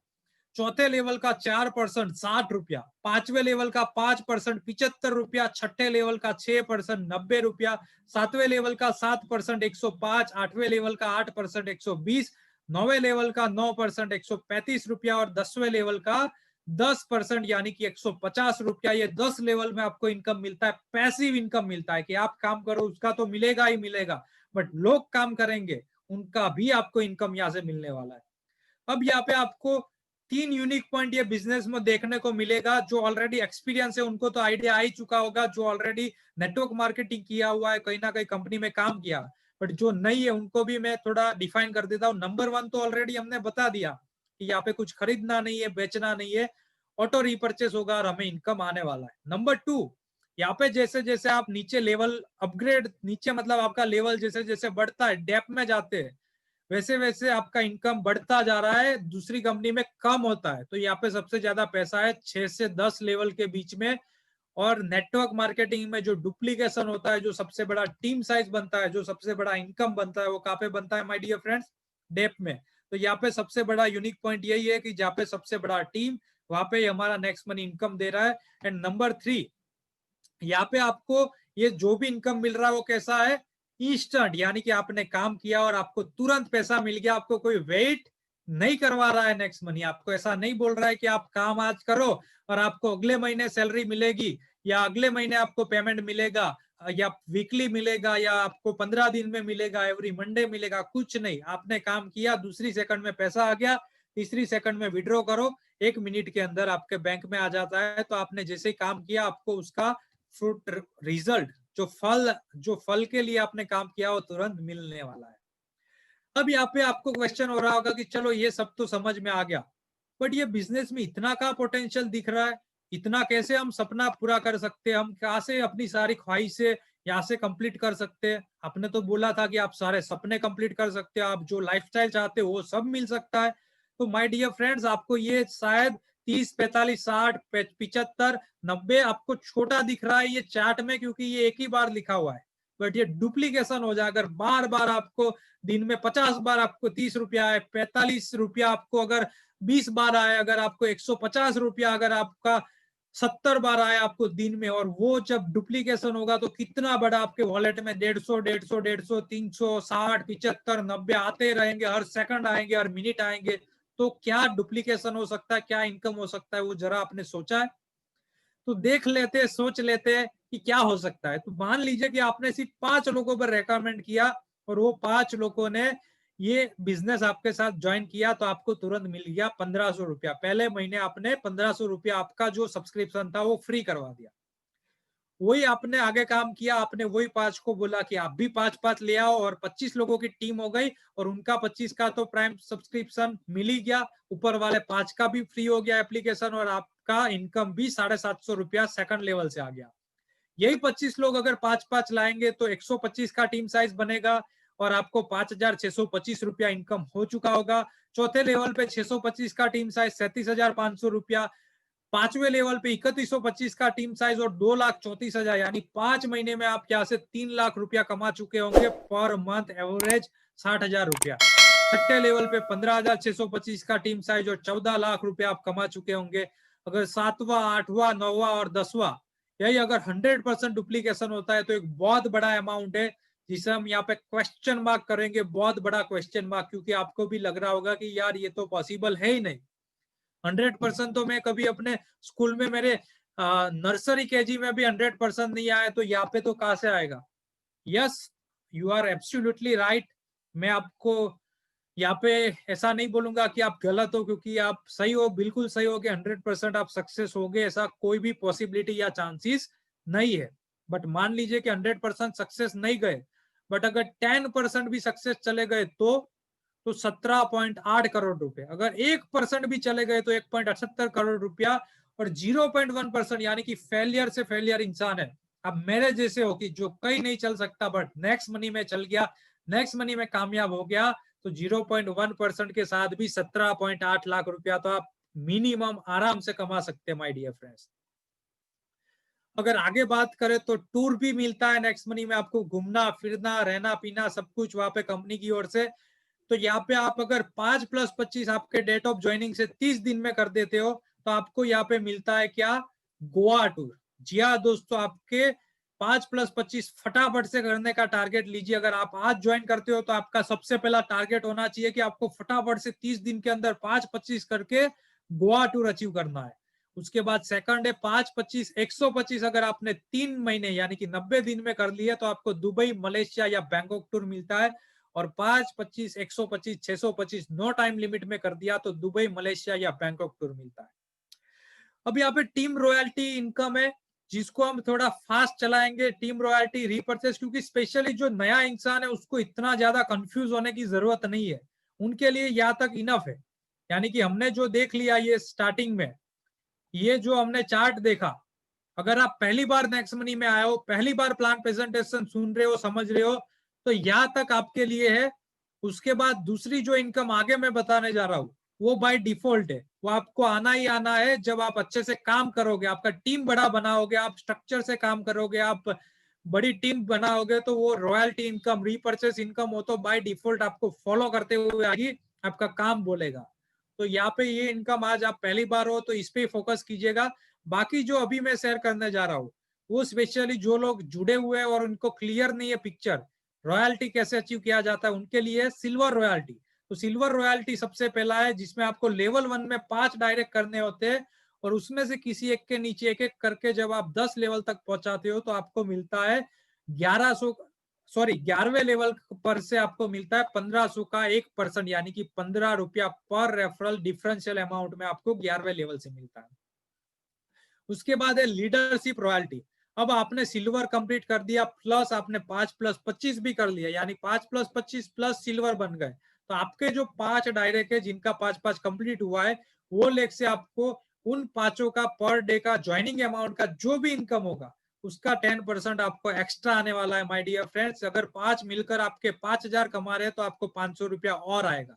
चौथे लेवल का 4% 60 रुपया, पांचवे लेवल का 5% 75 रुपया, छठे लेवल का 6% 90 रुपया, सातवें लेवल का 7% 105, आठवें लेवल का 8% 120, नौवे लेवल का 9% 135 रुपया और 10वें लेवल का 10% यानी कि 150 रुपया। ये 10 लेवल में आपको इनकम मिलता है, पैसिव इनकम मिलता है कि आप काम करो उसका तो मिलेगा ही मिलेगा, बट लोग काम करेंगे उनका भी आपको इनकम यहाँ से मिलने वाला है। अब यहाँ पे आपको 3 यूनिक पॉइंट ये बिजनेस में देखने को मिलेगा। जो ऑलरेडी एक्सपीरियंस है उनको तो आइडिया आ ही चुका होगा, जो ऑलरेडी नेटवर्क मार्केटिंग किया हुआ है, कहीं ना कहीं कंपनी में काम किया, बट जो नहीं है उनको भी मैं थोड़ा डिफाइन कर देता हूँ। नंबर 1 तो ऑलरेडी हमने बता दिया कि यहाँ पे कुछ खरीदना नहीं है, बेचना नहीं है, ऑटो रिपर्चेस होगा और हमें इनकम आने वाला है। नंबर 2, यहाँ पे जैसे जैसे आप नीचे लेवल अपग्रेड, नीचे मतलब आपका लेवल जैसे जैसे बढ़ता है, डेप्थ में जाते हैं, वैसे वैसे आपका इनकम बढ़ता जा रहा है, दूसरी कंपनी में कम होता है। तो यहाँ पे सबसे ज्यादा पैसा है 6 से 10 लेवल के बीच में। और नेटवर्क मार्केटिंग में जो डुप्लीकेशन होता है, जो सबसे बड़ा टीम साइज बनता है, जो सबसे बड़ा इनकम बनता है, वो कहाँ पे बनता है माय डियर फ्रेंड्स? डेप्थ में। तो यहाँ पे सबसे बड़ा यूनिक पॉइंट यही है कि जहाँ पे सबसे बड़ा टीम, वहां पे हमारा नेक्स्ट मनी इनकम दे रहा है। एंड नंबर 3, यहाँ पे आपको ये जो भी इनकम मिल रहा है वो कैसा है? इंस्टेंट, यानी कि आपने काम किया और आपको तुरंत पैसा मिल गया, आपको कोई वेट नहीं करवा रहा है नेक्स्ट मनी, आपको ऐसा नहीं बोल रहा है कि आप काम आज करो और आपको अगले महीने सैलरी मिलेगी या अगले महीने आपको पेमेंट मिलेगा या वीकली मिलेगा या आपको 15 दिन में मिलेगा, एवरी मंडे मिलेगा, कुछ नहीं। आपने काम किया, दूसरी सेकंड में पैसा आ गया, तीसरी सेकंड में विड्रॉ करो, 1 मिनट के अंदर आपके बैंक में आ जाता है। तो आपने जैसे ही काम किया आपको उसका फ्रूट रिजल्ट, जो फल के लिए आपने काम किया वो तुरंत मिलने वाला है। अब यहाँ पे आपको क्वेश्चन हो रहा होगा कि चलो ये सब तो समझ में आ गया, बट ये बिजनेस में इतना का पोटेंशियल दिख रहा है, इतना कैसे हम सपना पूरा कर सकते हैं, हम कहाँ से अपनी सारी ख्वाहिशें यहाँ से कंप्लीट कर सकते हैं? आपने तो बोला था कि आप सारे सपने कंप्लीट कर सकते हो, आप जो लाइफस्टाइल चाहते हो वो सब मिल सकता है। तो माय डियर फ्रेंड्स, आपको ये शायद 30, 45, 60, 75, 90 आपको छोटा दिख रहा है ये चार्ट में, क्योंकि ये एक ही बार लिखा हुआ है, बट ये डुप्लीकेशन हो जाए, अगर बार बार आपको दिन में 50 बार आपको 30 रुपया आए, 45 रुपया आपको अगर 20 बार आए, अगर आपको 150 रुपया अगर आपका 70 बार आए आपको दिन में, और वो जब डुप्लीकेशन होगा तो कितना बड़ा आपके वॉलेट में 150, 360, 60, 75, 90 आते रहेंगे, हर सेकंड आएंगे, हर मिनट आएंगे। तो क्या डुप्लीकेशन हो सकता है, क्या इनकम हो सकता है, वो जरा आपने सोचा है? तो देख लेते, सोच लेते हैं कि क्या हो सकता है। तो मान लीजिए कि आपने सिर्फ 5 लोगों पर रेकमेंड किया और वो 5 लोगों ने ये बिजनेस आपके साथ ज्वाइन किया, तो आपको तुरंत मिल गया 1500 रुपया। पहले महीने आपने 1500 रुपया आपका जो सब्सक्रिप्शन था वो फ्री करवा दिया। वही आपने आगे काम किया, आपने वही 5 को बोला कि आप भी 5-5 ले आओ और 25 लोगों की टीम हो गई और उनका 25 का तो प्राइम सब्सक्रिप्शन मिल ही गया, ऊपर वाले 5 का भी फ्री हो गया एप्लीकेशन और आपका इनकम भी 750 रुपया सेकंड लेवल से आ गया। यही 25 लोग अगर 5-5 लाएंगे तो 125 का टीम साइज बनेगा और आपको 5,625 रुपया इनकम हो चुका होगा। चौथे लेवल पे 625 का टीम साइज 37,500 रुपया, 5वें लेवल पे 3125 का टीम साइज और 2,34,000, यानी 5 महीने में आप यहाँ से 3 लाख रुपया कमा चुके होंगे पर मंथ, एवरेज 60,000 रुपया। छठे लेवल पे 15,625 का टीम साइज और 14 लाख रुपया आप कमा चुके होंगे। अगर 7वां, 8वां, 9वां और 10वां, यही अगर 100% डुप्लीकेशन होता है तो एक बहुत बड़ा अमाउंट है जिसे हम यहाँ पे क्वेश्चन मार्क करेंगे, बहुत बड़ा क्वेश्चन मार्क, क्योंकि आपको भी लग रहा होगा कि यार ये तो पॉसिबल है ही नहीं। 100% तो मैं कभी अपने स्कूल में मेरे नर्सरी केजी में भी 100% नहीं आया, तो यहाँ पे तो कहाँ से आएगा? Yes, you are absolutely right. मैं आपको यहाँ पे ऐसा नहीं बोलूंगा कि आप गलत हो, क्योंकि आप सही हो, बिल्कुल सही हो कि 100% आप सक्सेस हो गए, ऐसा कोई भी पॉसिबिलिटी या चांसेस नहीं है। बट मान लीजिए कि 100% सक्सेस नहीं गए, बट अगर 10% भी सक्सेस चले गए तो 17.8 करोड़ रुपए। अगर 1% भी चले गए तो 1.78 करोड़ रुपया। और 0.1% यानी कि फेलियर से फेलियर इंसान है। अब मेरे जैसे हो कि जो कहीं नहीं चल सकता बट नेक्स्ट मनी में चल गया, नेक्स्ट मनी में कामयाब हो गया, तो 0.1% के साथ भी 17.8 लाख रुपया तो आप मिनिमम आराम से कमा सकते हैं माय डियर फ्रेंड्स। अगर आगे बात करें तो टूर भी मिलता है नेक्स्ट मनी में, आपको घूमना फिरना रहना पीना सब कुछ वहां पे कंपनी की ओर से। तो यहाँ पे आप अगर 5+25 आपके डेट ऑफ ज्वाइनिंग से 30 दिन में कर देते हो तो आपको यहाँ पे मिलता है क्या? गोवा टूर। जी हाँ दोस्तों, आपके 5+25 फटाफट से करने का टारगेट लीजिए। अगर आप आज ज्वाइन करते हो तो आपका सबसे पहला टारगेट होना चाहिए कि आपको फटाफट से 30 दिन के अंदर 5-25 करके गोवा टूर अचीव करना है। उसके बाद सेकंड है 5-25 125। अगर आपने 3 महीने यानी कि 90 दिन में कर लिया तो आपको दुबई, मलेशिया या बैंकॉक टूर मिलता है। और 5-25 125 625 नो टाइम लिमिट में कर दिया तो दुबई, मलेशिया या बैंकॉक टूर मिलता है। अब यहाँ पे टीम रॉयल्टी इनकम है जिसको हम थोड़ा फास्ट चलाएंगे। टीम रॉयल्टी रीपर्चेस, क्योंकि स्पेशली जो नया इंसान है उसको इतना ज्यादा कंफ्यूज होने की जरूरत नहीं है, उनके लिए यहाँ तक इनफ है। यानी कि हमने जो देख लिया ये स्टार्टिंग में, ये जो हमने चार्ट देखा, अगर आप पहली बार नेक्स्ट मनी में आए हो, पहली बार प्लान प्रेजेंटेशन सुन रहे हो, समझ रहे हो, तो यहाँ तक आपके लिए है। उसके बाद दूसरी जो इनकम आगे मैं बताने जा रहा हूँ वो बाय डिफॉल्ट है, वो आपको आना ही आना है जब आप अच्छे से काम करोगे, आपका टीम बड़ा बनाओगे, आप स्ट्रक्चर से काम करोगे, आप बड़ी टीम बनाओगे, तो वो रॉयल्टी इनकम, रीपर्चेस इनकम हो तो बाय डिफॉल्ट आपको फॉलो करते हुए आगे आपका काम बोलेगा। तो यहाँ पे ये इनकम आज आप पहली बार हो तो इस पे फोकस कीजिएगा। बाकी जो अभी मैं शेयर करने जा रहा हूँ वो स्पेशली जो लोग जुड़े हुए हैं और उनको क्लियर नहीं है पिक्चर रॉयल्टी कैसे अचीव किया जाता है, उनके लिए सिल्वर रॉयल्टी। तो सिल्वर रॉयल्टी सबसे पहला है जिसमें आपको लेवल 1 में 5 डायरेक्ट करने होते हैं और उसमें से किसी एक के नीचे एक एक करके जब आप 10 लेवल तक पहुंचाते हो तो आपको मिलता है 11वें लेवल पर से आपको मिलता है 1500 का 1%, यानी कि 15 रुपया पर रेफरल डिफरेंशियल अमाउंट में आपको 11वें लेवल से मिलता है। उसके बाद है लीडरशिप रॉयल्टी। अब आपने सिल्वर कंप्लीट कर दिया प्लस आपने 5+25 भी कर लिया, यानी 5+25 प्लस सिल्वर बन गए, तो आपके जो 5 डायरेक्ट है जिनका 5-5 कंप्लीट हुआ है वो लेग से आपको उन 5 का पर डे का ज्वाइनिंग अमाउंट का जो भी इनकम होगा उसका 10% आपको एक्स्ट्रा आने वाला है माय डियर फ्रेंड्स। अगर 5 मिलकर आपके 5,000 कमा रहे हैं तो आपको 500 रुपया और आएगा।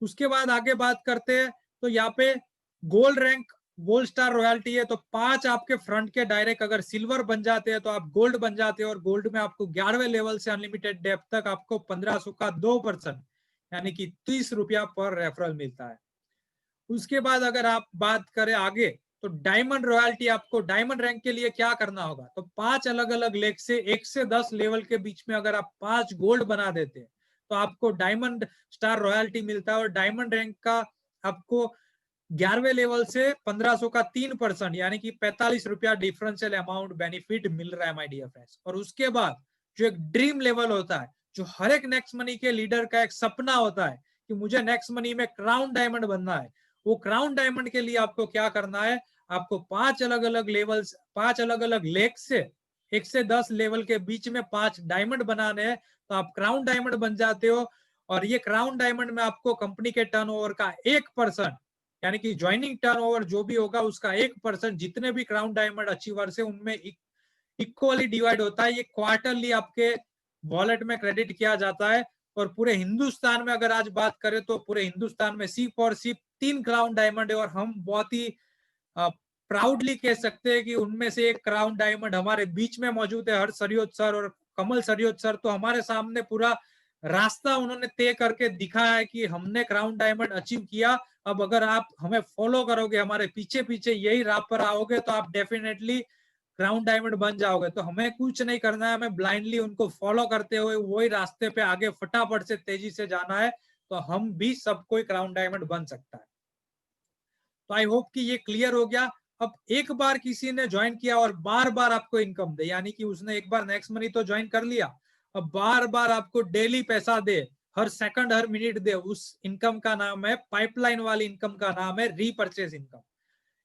उसके बाद आगे बात करते हैं तो यहाँ पे gold rank, gold star royalty है, तो 5 आपके फ्रंट के डायरेक्ट अगर सिल्वर बन जाते हैं तो आप गोल्ड बन जाते हैं और गोल्ड में आपको 11वें लेवल से अनलिमिटेड डेप्थ तक आपको 1500 का 2% यानी कि 30 रुपया पर रेफरल मिलता है। उसके बाद अगर आप बात करें आगे तो डायमंड रॉयल्टी, आपको डायमंड रैंक के लिए क्या करना होगा, तो 5 अलग अलग लेग से 1 से 10 लेवल के बीच में अगर आप 5 गोल्ड बना देते हैं तो आपको डायमंड स्टार रॉयल्टी मिलता है और डायमंड रैंक का आपको 11वें लेवल से 1500 का 3% यानी कि 45 रुपया डिफरेंशियल अमाउंट बेनिफिट मिल रहा है माय डियर फ्रेंड्स। और उसके बाद जो एक ड्रीम लेवल होता है, जो हर एक नेक्स्ट मनी के लीडर का एक सपना होता है कि मुझे नेक्स्ट मनी में क्राउन डायमंड बनना है, वो क्राउन डायमंड के लिए आपको क्या करना है, आपको 5 अलग अलग लेवल्स, 5 अलग अलग लेग से 1 से 10 लेवल के बीच में 5 डायमंड बनाने हैं, तो आप क्राउन डायमंड बन जाते हो। और ये क्राउन डायमंड में आपको कंपनी के टर्नओवर का 1% यानी कि ज्वाइनिंग टर्नओवर जो भी होगा उसका 1% जितने भी क्राउन डायमंड अचीवर्स है उनमें इक्वली डिवाइड होता है। ये क्वार्टरली आपके वॉलेट में क्रेडिट किया जाता है। और पूरे हिंदुस्तान में अगर आज बात करें तो पूरे हिंदुस्तान में सिर्फ और सिर्फ 3 क्राउन डायमंड है और हम बहुत ही प्राउडली कह सकते हैं कि उनमें से एक क्राउन डायमंड हमारे बीच में मौजूद है, हर्ष सरियोत सर और कमल सरियोत सर। तो हमारे सामने पूरा रास्ता उन्होंने तय करके दिखाया है कि हमने क्राउन डायमंड अचीव किया। अब अगर आप हमें फॉलो करोगे, हमारे पीछे पीछे यही राह पर आओगे तो आप डेफिनेटली क्राउन डायमंड बन जाओगे। तो हमें कुछ नहीं करना है, हमें ब्लाइंडली उनको फॉलो करते हुए वही रास्ते पे आगे फटाफट से तेजी से जाना है, तो हम भी सब कोई क्राउन डायमंड बन सकता है। तो आई होप कि ये क्लियर हो गया। अब एक बार किसी ने ज्वाइन किया और बार बार आपको इनकम दे, यानी कि उसने एक बार नेक्स्ट मनी तो ज्वाइन कर लिया, अब बार बार आपको डेली पैसा दे, हर सेकंड हर मिनट दे, उस इनकम का नाम है, पाइपलाइन वाली इनकम का नाम है रीपर्चेज इनकम।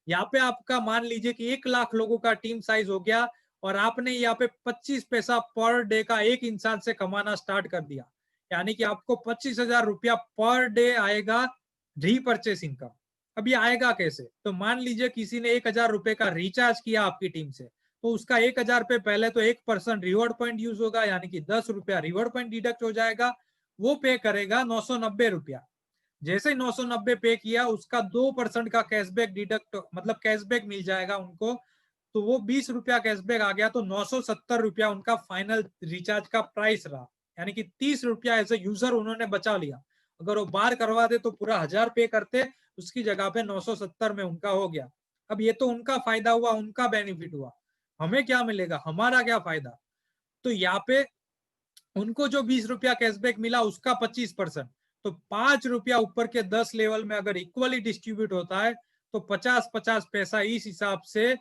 यहाँ पे आपका मान लीजिए कि 1 लाख लोगों का टीम साइज हो गया और आपने यहाँ पे 25 पैसा पर डे का एक इंसान से कमाना स्टार्ट कर दिया, यानी कि आपको 25,000 रुपया पर डे आएगा रीपर्चेज इनकम। अब ये आएगा कैसे? तो मान लीजिए किसी ने 1,000 रुपए का रिचार्ज किया आपकी टीम से, तो उसका 1,000 पे पहले तो 1% रिवॉर्ड पॉइंट यूज होगा, यानी कि 10 रुपया रिवॉर्ड पॉइंट डिडक्ट हो जाएगा, वो पे करेगा 990 रुपया। जैसे ही 990 पे किया उसका 2% का कैशबैक डिडक्ट, मतलब कैशबैक मिल जाएगा उनको, तो वो 20 रुपया कैशबैक आ गया, तो 970 रुपया उनका फाइनल रिचार्ज का प्राइस रहा, यानी कि 30 रुपया एज ए यूजर उन्होंने बचा लिया। अगर वो बार करवा दे तो पूरा 1000 पे करते, उसकी जगह पे 970 में उनका हो गया। अब ये तो उनका फायदा हुआ, उनका बेनिफिट हुआ, हमें क्या मिलेगा, हमारा क्या फायदा? तो यहाँ पे उनको जो 20 रुपया कैशबैक मिला उसका 25%, तो 5 रुपया ऊपर के 10 लेवल में अगर इक्वली डिस्ट्रीब्यूट होता है तो 50-50 पैसा इस हिसाब से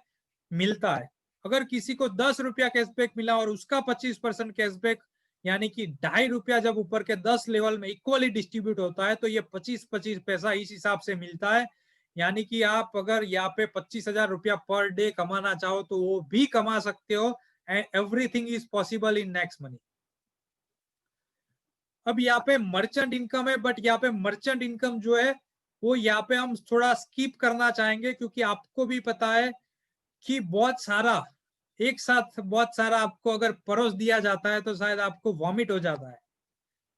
मिलता है। अगर किसी को 10 रुपया कैशबैक मिला और उसका 25% कैशबैक, यानी कि 2.5 रुपया जब ऊपर के 10 लेवल में इक्वली डिस्ट्रीब्यूट होता है तो ये 25-25 पैसा इस हिसाब से मिलता है। यानी कि आप अगर यहाँ पे 25,000 रुपया पर डे कमाना चाहो तो वो भी कमा सकते हो, and everything is possible in next money. अब यहाँ पे मर्चेंट इनकम है, बट यहाँ पे मर्चेंट इनकम जो है वो यहाँ पे हम थोड़ा स्किप करना चाहेंगे, क्योंकि आपको भी पता है कि बहुत सारा एक साथ बहुत सारा आपको अगर परोस दिया जाता है तो शायद आपको वॉमिट हो जाता है।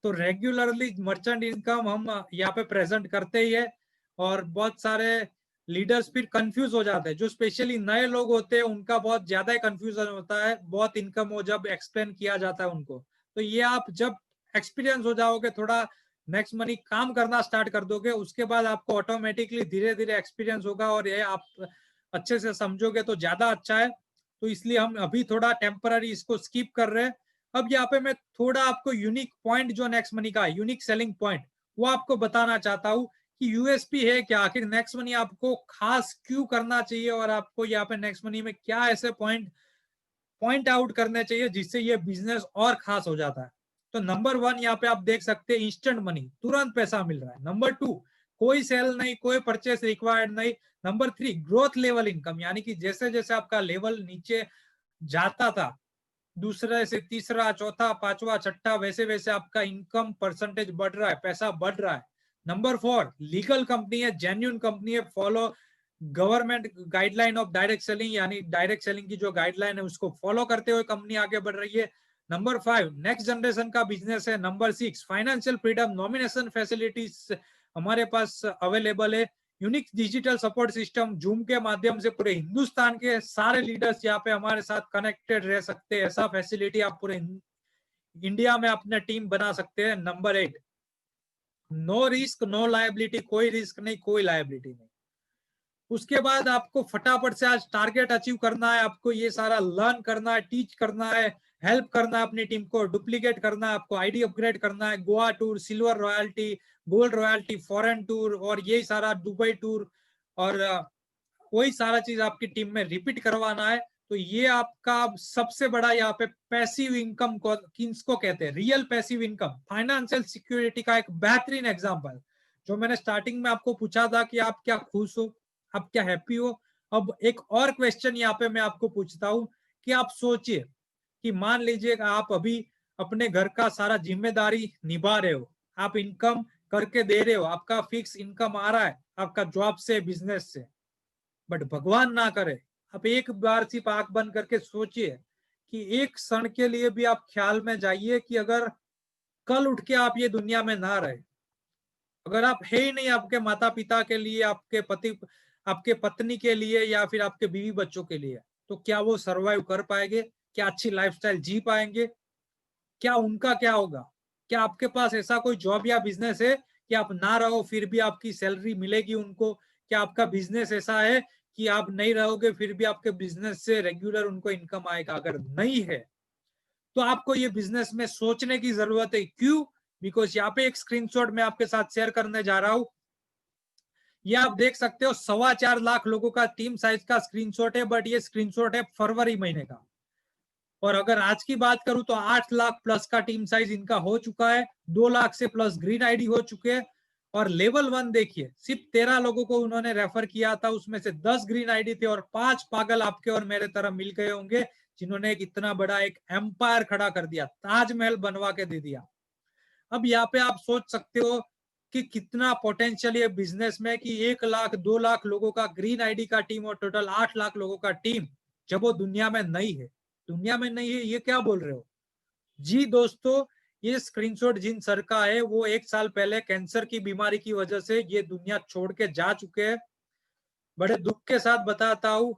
तो रेगुलरली मर्चेंट इनकम हम यहाँ पे प्रेजेंट करते ही है, और बहुत सारे लीडर्स फिर कंफ्यूज हो जाते हैं, जो स्पेशली नए लोग होते हैं उनका बहुत ज्यादा कंफ्यूजन होता है, बहुत इनकम हो जब एक्सप्लेन किया जाता है उनको। तो ये आप जब एक्सपीरियंस हो जाओगे, थोड़ा नेक्स्ट मनी काम करना स्टार्ट कर दोगे, उसके बाद आपको ऑटोमेटिकली धीरे धीरे एक्सपीरियंस होगा और ये आप अच्छे से समझोगे तो ज्यादा अच्छा है। तो इसलिए हम अभी थोड़ा टेम्पररी इसको स्किप कर रहे हैं। अब यहाँ पे मैं थोड़ा आपको यूनिक पॉइंट जो नेक्स्ट मनी का यूनिक सेलिंग पॉइंट वो आपको बताना चाहता हूँ कि यूएसपी है क्या, आखिर नेक्स्ट मनी आपको खास क्यों करना चाहिए, और आपको यहाँ पे नेक्स्ट मनी में क्या ऐसे पॉइंट आउट करने चाहिए जिससे ये बिजनेस और खास हो जाता है। तो नंबर 1 यहाँ पे आप देख सकते हैं, इंस्टेंट मनी, तुरंत पैसा मिल रहा है। नंबर 2, कोई सेल नहीं, कोई परचेस रिक्वायर्ड नहीं। नंबर 3, ग्रोथ लेवल इनकम, यानी कि जैसे जैसे आपका लेवल नीचे जाता था, दूसरे से तीसरा, चौथा, पांचवा, छठा, वैसे वैसे आपका इनकम परसेंटेज बढ़ रहा है, पैसा बढ़ रहा है। नंबर 4, लीगल कंपनी है, जेन्युइन कंपनी है, follow government guideline of direct selling, यानी डायरेक्ट सेलिंग की जो गाइडलाइन है उसको फॉलो करते हुए कंपनी आगे बढ़ रही है। नंबर 5, नेक्स्ट जनरेशन का बिजनेस है। Number 6, financial freedom, nomination facilities हमारे पास अवेलेबल है। Unique digital support system, zoom के माध्यम से पूरे हिंदुस्तान के सारे लीडर्स यहाँ पे हमारे साथ कनेक्टेड रह सकते हैं, ऐसा फैसिलिटी आप पूरे इंडिया में अपने टीम बना सकते हैं। Number 8, no risk no liability, कोई रिस्क नहीं, कोई लायबिलिटी नहीं। उसके बाद आपको फटाफट से आज टारगेट अचीव करना है, आपको ये सारा लर्न करना है, टीच करना है, हेल्प करना है अपनी टीम को, डुप्लीकेट करना है, आपको आईडी अपग्रेड करना है, Goa tour, silver royalty, gold royalty, foreign tour और यही सारा दुबई टूर और वही सारा चीज आपकी टीम में रिपीट करवाना है। तो ये आपका सबसे बड़ा यहाँ पे पैसिव इनकम को किसको कहते हैं, real passive income, financial security का एक बेहतरीन एग्जांपल। जो मैंने स्टार्टिंग में आपको पूछा था कि आप क्या खुश हो, आप क्या हैप्पी हो। अब एक और क्वेश्चन यहाँ पे मैं आपको पूछता हूँ कि आप सोचिए कि मान लीजिए आप अभी अपने घर का सारा जिम्मेदारी निभा रहे हो, आप इनकम करके दे रहे हो, आपका फिक्स इनकम आ रहा है आपका जॉब से, बिजनेस से, बट भगवान ना करे आप एक बार सिर्फ आंख बंद करके सोचिए कि एक क्षण के लिए भी आप ख्याल में जाइए कि अगर कल उठ के आप ये दुनिया में ना रहे, अगर आप है ही नहीं आपके माता पिता के लिए, आपके पति, आपके पत्नी के लिए या फिर आपके बीवी बच्चों के लिए, तो क्या वो सरवाइव कर पाएंगे, क्या अच्छी लाइफस्टाइल जी पाएंगे, क्या उनका क्या होगा। क्या आपके पास ऐसा कोई जॉब या बिजनेस है कि आप ना रहो फिर भी आपकी सैलरी मिलेगी उनको, क्या आपका बिजनेस ऐसा है कि आप नहीं रहोगे फिर भी आपके बिजनेस से रेगुलर उनको इनकम आएगा। अगर नहीं है तो आपको ये बिजनेस में सोचने की जरूरत है। क्यों? बिकॉज यहाँ पे एक स्क्रीनशॉट मैं आपके साथ शेयर करने जा रहा हूं, ये आप देख सकते हो 4.25 लाख लोगों का टीम साइज का स्क्रीनशॉट है, बट ये स्क्रीनशॉट है फरवरी महीने का। और अगर आज की बात करूं तो 8 लाख प्लस का टीम साइज इनका हो चुका है, 2 लाख से प्लस ग्रीन आईडी हो चुके हैं। और लेवल 1 देखिए, सिर्फ 13 लोगों को उन्होंने रेफर किया था, उसमें से 10 ग्रीन आईडी थे और 5 पागल आपके और मेरे तरह मिल गए होंगे जिन्होंने एक इतना बड़ा एक एम्पायर खड़ा कर दिया, ताजमहल बनवा के दे दिया। अब यहाँ पे आप सोच सकते हो कि कितना पोटेंशियल है बिजनेस में कि 1 लाख 2 लाख लोगों का ग्रीन आईडी का टीम और टोटल 8 लाख लोगों का टीम जब वो दुनिया में नहीं है, दुनिया में नहीं है, ये क्या बोल रहे हो जी दोस्तों। ये स्क्रीनशॉट जिन सर का है वो 1 साल पहले कैंसर की बीमारी की वजह से ये दुनिया छोड़ के जा चुके हैं। बड़े दुख के साथ बताता हूँ,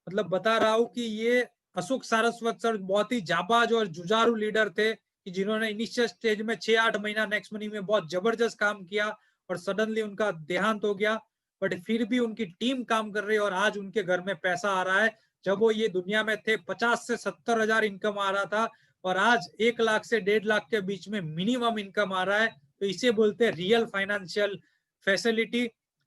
मतलब बता रहा हूँ कि ये अशोक सारस्वत सर बहुत ही जाबाज और जुझारू लीडर थे कि जिन्होंने इनिशियल स्टेज में 6-8 महीना नेक्स्ट मनी में बहुत जबरदस्त काम किया और सडनली उनका देहांत हो गया। बट फिर भी उनकी टीम काम कर रही है और आज उनके घर में पैसा आ रहा है। जब वो ये दुनिया में थे 50 से 70 हजार इनकम आ रहा था और आज 1 लाख से 1.5 लाख के बीच में मिनिमम इनकम आ रहा है। तो इसे बोलते हैं रियल फाइनेंशियल फैसिलिटी,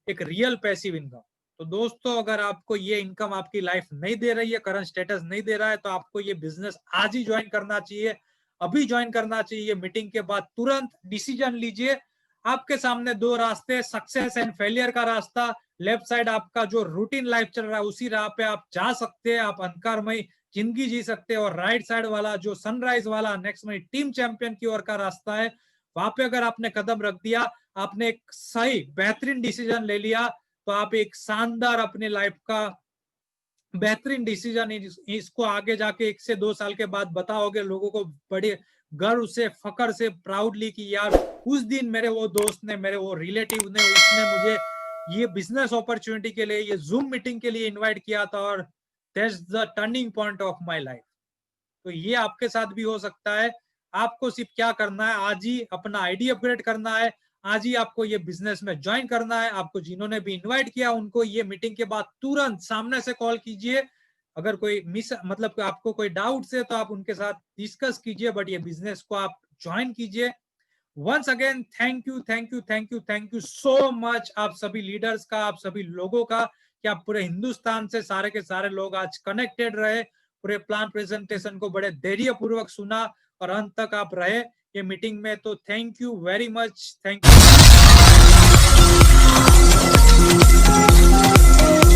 एक रियल पैसिव इनकम। तो दोस्तों अगर आपको ये इनकम आपकी लाइफ नहीं दे रही है, करंट स्टेटस नहीं दे रहा है, तो आपको ये बिजनेस आज ही ज्वाइन करना चाहिए, अभी ज्वाइन करना चाहिए। मीटिंग के बाद तुरंत डिसीजन लीजिए। आपके सामने 2 रास्ते, सक्सेस एंड फेलियर का रास्ता। लेफ्ट साइड आपका जो रूटीन लाइफ चल रहा है उसी राह पे आप जा सकते हैं, आप अंधकारमय जिंदगी जी सकते हैं। और राइट साइड वाला जो सनराइज वाला नेक्स्ट में टीम चैंपियन की ओर का रास्ता है, वहां पे अगर आपने कदम रख दिया, आपने एक सही बेहतरीन डिसीजन ले लिया, तो आप एक शानदार अपने लाइफ का बेहतरीन डिसीजन इसको आगे जाके 1 से 2 साल के बाद बताओगे लोगों को बड़े गर्व से, फकर से, प्राउडली कि यार उस दिन मेरे वो दोस्त ने, मेरे वो रिलेटिव ने, उसने मुझे ये बिजनेस अपॉर्चुनिटी के लिए, ये जूम मीटिंग के लिए इनवाइट किया था और that's the turning point of my life. तो ये आपके साथ भी हो सकता है। आपको सिर्फ क्या करना है, आज ही अपना आईडी अपग्रेड करना है, आज ही आपको ये बिजनेस में ज्वाइन करना है। आपको जिन्होंने भी इनवाइट किया उनको ये मीटिंग के बाद तुरंत सामने से कॉल कीजिए। अगर कोई मतलब आपको कोई डाउट है तो आप उनके साथ डिस्कस कीजिए, बट ये बिजनेस को आप ज्वाइन कीजिए। Once again thank you, thank you, thank you, thank you so much आप सभी लीडर्स का, आप सभी लोगों का, कि आप पूरे हिंदुस्तान से सारे के सारे लोग आज कनेक्टेड रहे, पूरे प्लान प्रेजेंटेशन को बड़े धैर्य पूर्वक सुना और अंत तक आप रहे ये मीटिंग में। तो thank you very much, thank you.